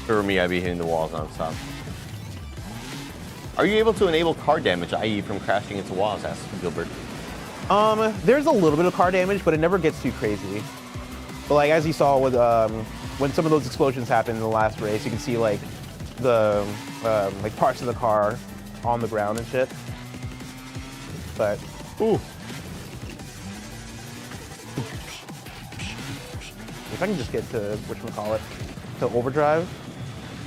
For me, I'd be hitting the walls nonstop. Are you able to enable car damage, i.e. from crashing into walls? Asks Gilbert. There's a little bit of car damage, but it never gets too crazy. But like as you saw with when some of those explosions happened in the last race, you can see like the like parts of the car on the ground and shit. But ooh, if I can just get to whatchamacallit, to overdrive.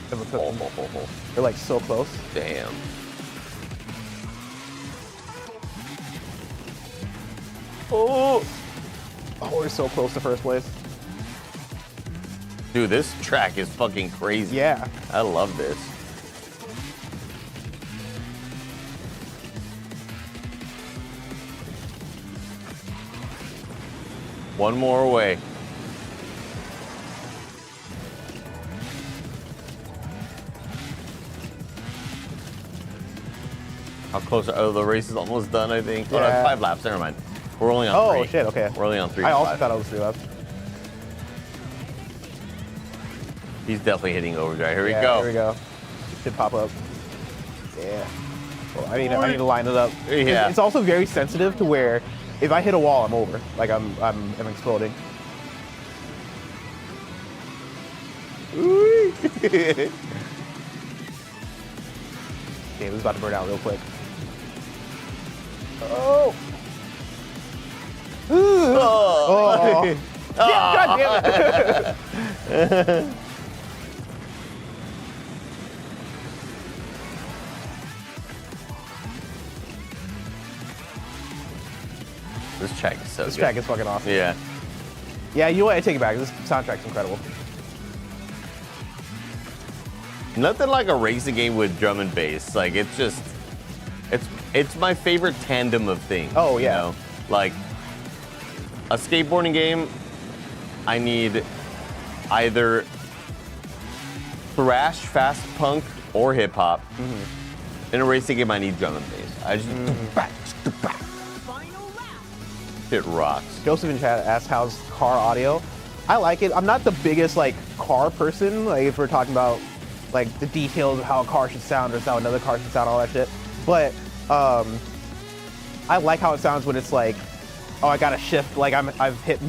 They're like so close. Damn. Oh, we're so close to first place. Dude, this track is fucking crazy. Yeah. I love this. One more away. How close? Oh, the race is almost done, I think. Oh, no, Yeah. it's 5 laps. Never mind. We're only on 3. Oh shit. Okay. We're only on 3. I also 5. thought it was 3 laps. He's definitely hitting overdrive. Here we Yeah, go. Here we go. Should pop up. Yeah. Well, I need to line it up. Yeah. It's also very sensitive to where if I hit a wall, I'm over. Like I'm exploding. Okay, this is about to burn out real quick. Oh. Oh. God damn it. This track is so This good. track is fucking awesome. Yeah. Yeah, you know what? I take it back. This soundtrack's incredible. Nothing like a racing game with drum and bass. Like it's just, it's my favorite tandem of things. Oh, yeah. You know? Like a skateboarding game, I need either thrash, fast punk, or hip hop. In a racing game, I need drum and bass. I just it rocks. Joseph in chat asked how's car audio. I like it. I'm not the biggest like car person. Like if we're talking about like the details of how a car should sound or how another car should sound, all that shit. But I like how it sounds when it's like, oh, I gotta shift. Like I've hit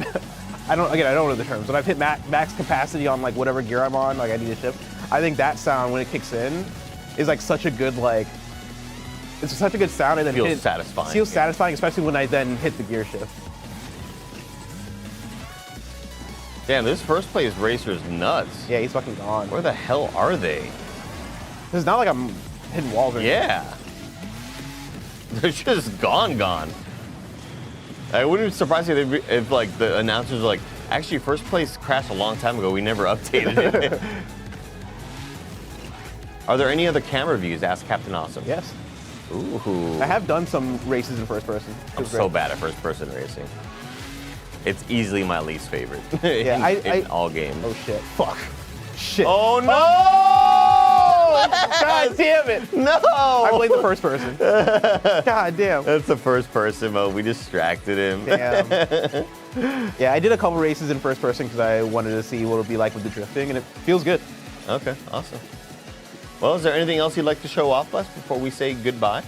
I don't know the terms, but I've hit max capacity on like whatever gear I'm on, like I need to shift. I think that sound when it kicks in is like such a good it's such a good sound, and then feels satisfying. Feels satisfying, especially when I then hit the gear shift. Damn, this first place racer is nuts. Yeah, he's fucking gone. Where the hell are they? It's not like I'm hitting walls or anything. Yeah. They're just gone. I wouldn't be surprised if like the announcers were like, actually, first place crashed a long time ago. We never updated it. Are there any other camera views? Asked Captain Awesome. Yes. Ooh. I have done some races in first person. I'm so bad at first person racing. It's easily my least favorite Yeah, in all games. Oh shit. Fuck. Shit. Oh no! God damn it! No! I played the first person. God damn. That's the first person mode. We distracted him. Damn. Yeah, I did a couple races in first person because I wanted to see what it would be like with the drifting, and it feels good. Okay, awesome. Well, is there anything else you'd like to show off us before we say goodbye?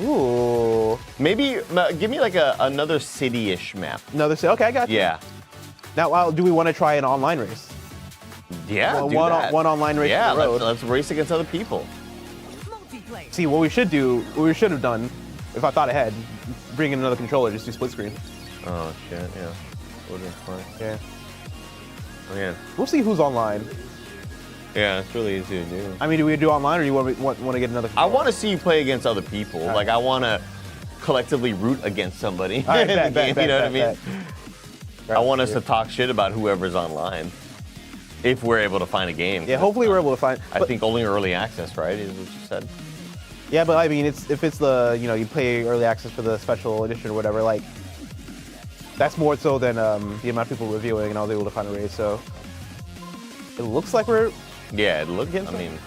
Ooh. Maybe give me like another city-ish map. Another city? Okay, I got you. Yeah. Now, do we want to try an online race? Yeah, Well, do one that. one online race Yeah, on the road. let's race against other people. See, what we should have done, if I thought ahead, bring in another controller, just do split screen. Oh shit, yeah. Would have been fun. Yeah. Oh yeah. We'll see who's online. Yeah, it's really easy to do. I mean, do we do online, or do you want to get another controller? I want to see you play against other people. All like right. I want to collectively root against somebody All right, in the bet, game. bet, You know bet, what I mean? bet. I want us to talk shit about whoever's online, if we're able to find a game. Yeah, hopefully we're able to find. I think only early access, right? Is what you said. Yeah, but I mean, if it's the you pay early access for the special edition or whatever, like that's more so than the amount of people reviewing, and I was able to find a race. So it looks like we're. Yeah, it looked. I mean,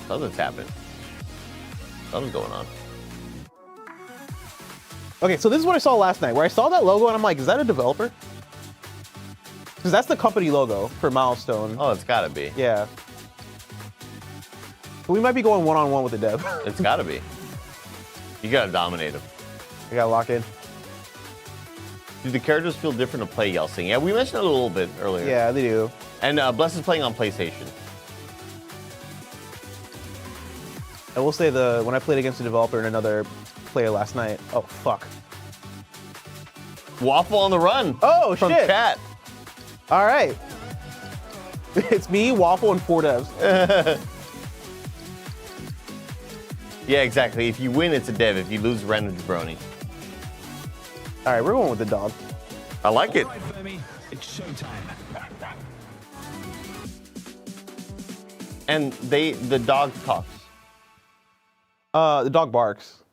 something's happened. Something's going on. Okay, so this is what I saw last night, where I saw that logo and I'm like, is that a developer? Because that's the company logo for Milestone. Oh, it's gotta be. Yeah. So we might be going one-on-one with the dev. It's gotta be. You gotta dominate them. We gotta lock in. Do the characters feel different to play Yelsing? Yeah, we mentioned it a little bit earlier. Yeah, they do. And Bless is playing on PlayStation. I will say when I played against a developer and another player last night. Oh fuck. Waffle on the run. Oh from shit. chat. All right. It's me, Waffle, and 4 devs. Yeah, exactly. If you win, it's a dev. If you lose, random jabroni. All right, we're going with the dog. I like it. It's showtime. And the dog talks, The dog barks.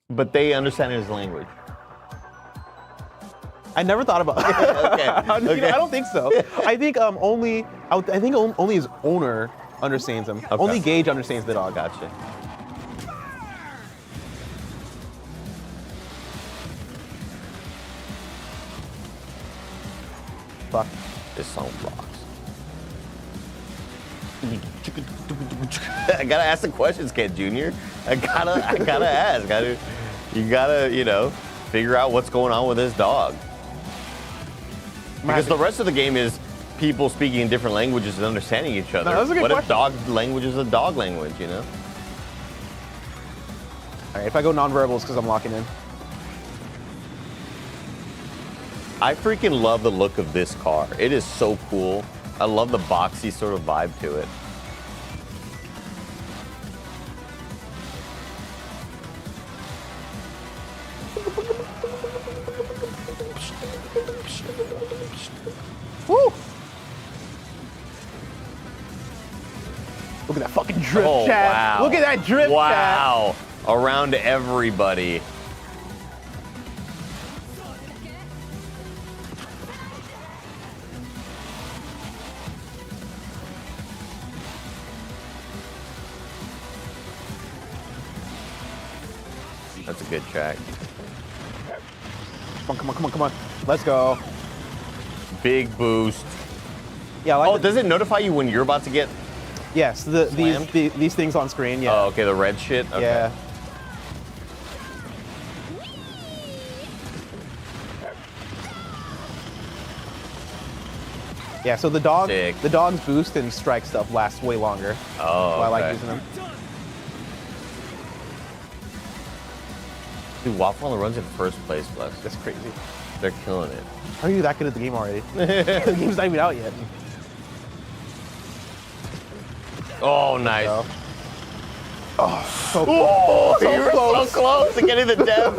but they understand his language. I never thought about it. Okay. I don't think so. I think only his owner understands him. Okay. Only Gage understands the dog. Gotcha. Fuck. This song rocks. I gotta ask the questions, Ken Jr. I gotta ask. You gotta, figure out what's going on with this dog. Because the rest of the game is people speaking in different languages and understanding each other. No, that's a good what question. if dog language is a dog language, All right, if I go nonverbal, it's because I'm locking in. I freaking love the look of this car. It is so cool. I love the boxy sort of vibe to it. Woo! Look at that fucking drift, Oh, chat. wow. Look at that drift, chat. Wow. Around everybody. That's a good track. Come on. Let's go. Big boost. Yeah, I like Does it notify you when you're about to get? Yes, these things on screen, yeah. Oh, okay, the red shit? Okay. Yeah. Yeah, so the dog's boost and strike stuff lasts way longer. Oh, so I like using them. Dude, Waffle on the Run's in first place, Bless. That's crazy. They're killing it. How are you that good at the game already? The game's not even out yet. Oh, nice. Oh, so close. Oh, so you were so close to getting the dev.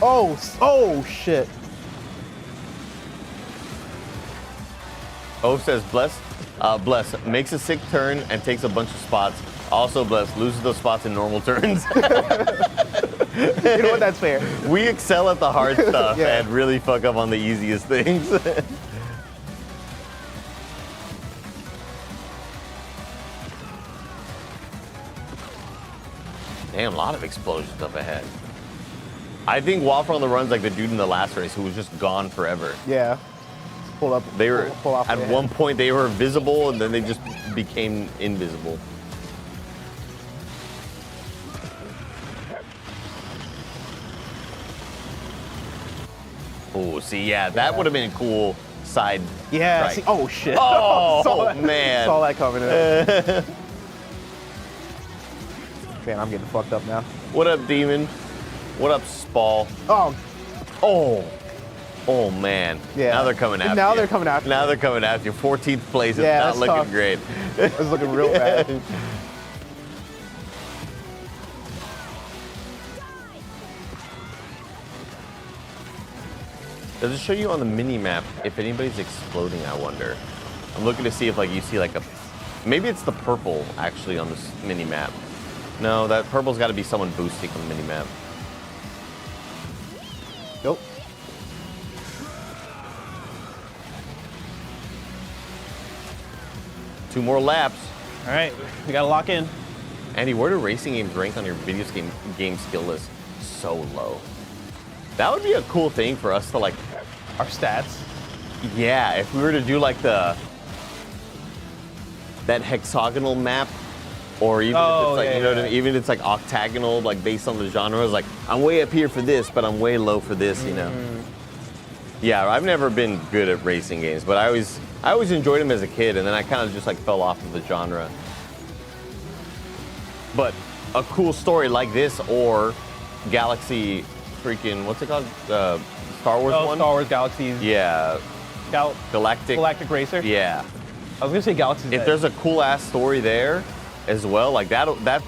oh, shit. Ove says, Bless makes a sick turn and takes a bunch of spots. Also, Bless loses those spots in normal turns. You know what? That's fair. We excel at the hard stuff Yeah. and really fuck up on the easiest things. Damn, a lot of explosions up ahead. I think Waffle on the Run's like the dude in the last race who was just gone forever. Yeah. Pull up. They were pull off at one point they were visible and then they just became invisible. Oh, see, yeah, that would have been a cool side. Yeah. strike. See, oh shit. Oh, man. Saw that coming in. Man, I'm getting fucked up now. What up, Demon? What up, Spall? Oh man. Yeah. Now they're coming after you. Now they're coming after Now they're coming after you. 14th place is Yeah, not that's looking tough. great. It's looking real bad. Does it show you on the mini map if anybody's exploding? I wonder. I'm looking to see if like you see like a, maybe it's the purple actually on this mini map. No, that purple's got to be someone boosting on the mini map. Nope. Two more laps. All right, we gotta lock in. Andy, where do racing games rank on your video game skill list? So low. That would be a cool thing for us to like. Our stats. Yeah, if we were to do like that hexagonal map, or even if it's like, you know what I mean? Even if it's like octagonal, like based on the genres, like I'm way up here for this, but I'm way low for this, you know? Yeah, I've never been good at racing games, but I always enjoyed them as a kid, and then I kind of just like fell off of the genre. But a cool story like this, or Galaxy freaking, what's it called? Star Wars one? Star Wars Galaxies. Yeah. Galactic Racer? Yeah. I was gonna say Galaxy's If Edge. there's a cool ass story there as well, like that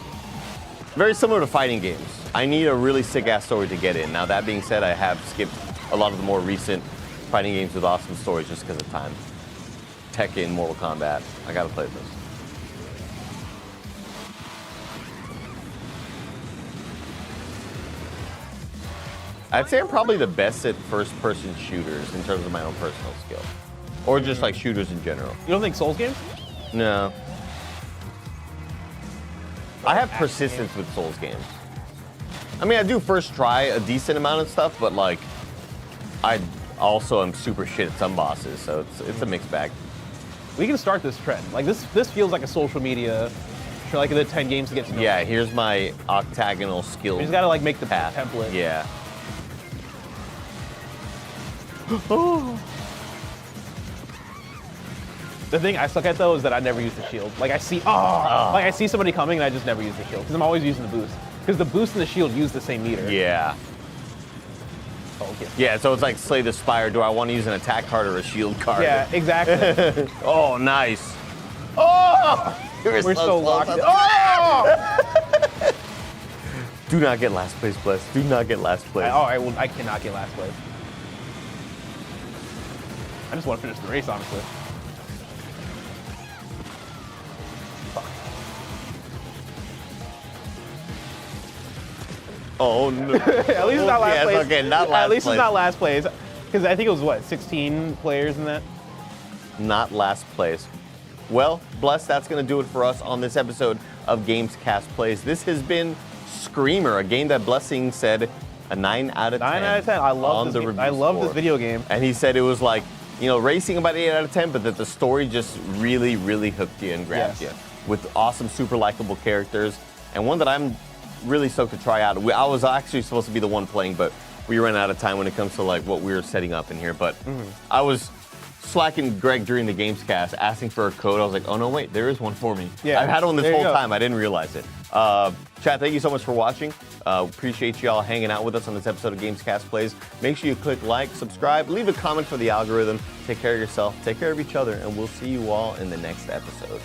very similar to fighting games. I need a really sick ass story to get in. Now that being said, I have skipped a lot of the more recent fighting games with awesome stories just because of time. Tekken, Mortal Kombat. I gotta play this. I'd say I'm probably the best at first-person shooters in terms of my own personal skill. Or just like shooters in general. You don't think Souls games? No. I have persistence with Souls games. I mean, I do first try a decent amount of stuff, but like, I also am super shit at some bosses, so it's a mixed bag. We can start this trend. Like this feels like a social media for like the 10 games to get to know. Yeah, here's my octagonal skill. You just gotta like make the path. template. Yeah. The thing I suck at though is that I never use the shield. Like I see, like I see somebody coming and I just never use the shield because I'm always using the boost. Because the boost and the shield use the same meter. Yeah. Okay. Yeah, so it's like Slay the Spire. Do I want to use an attack card or a shield card? Yeah, exactly. Oh, nice. Oh! We're so locked in. Oh! Do not get last place, Bless. Do not get last place. I cannot get last place. I just want to finish the race, honestly. Oh no! At least it's not last yes, place. Okay, not last At least place. it's not last place, because I think it was what 16 players in that. Not last place. Well, Bless, that's going to do it for us on this episode of Gamescast Plays. This has been Screamer, a game that Blessing said a 9 out of 10. 9 out of 10. I love this. I love this video game. And he said it was like, you know, racing about 8 out of 10, but that the story just really, really hooked you and grabbed you with awesome, super likable characters, and one that I'm really stoked to try out. I was actually supposed to be the one playing, but we ran out of time when it comes to like what we were setting up in here. But I was slacking Greg during the Gamescast, asking for a code. I was like, oh no, wait, there is one for me. Yeah, I've had one this there you whole go. time. I didn't realize it. Chat, thank you so much for watching. Appreciate y'all hanging out with us on this episode of Gamescast Plays. Make sure you click like, subscribe, leave a comment for the algorithm. Take care of yourself, take care of each other, and we'll see you all in the next episode.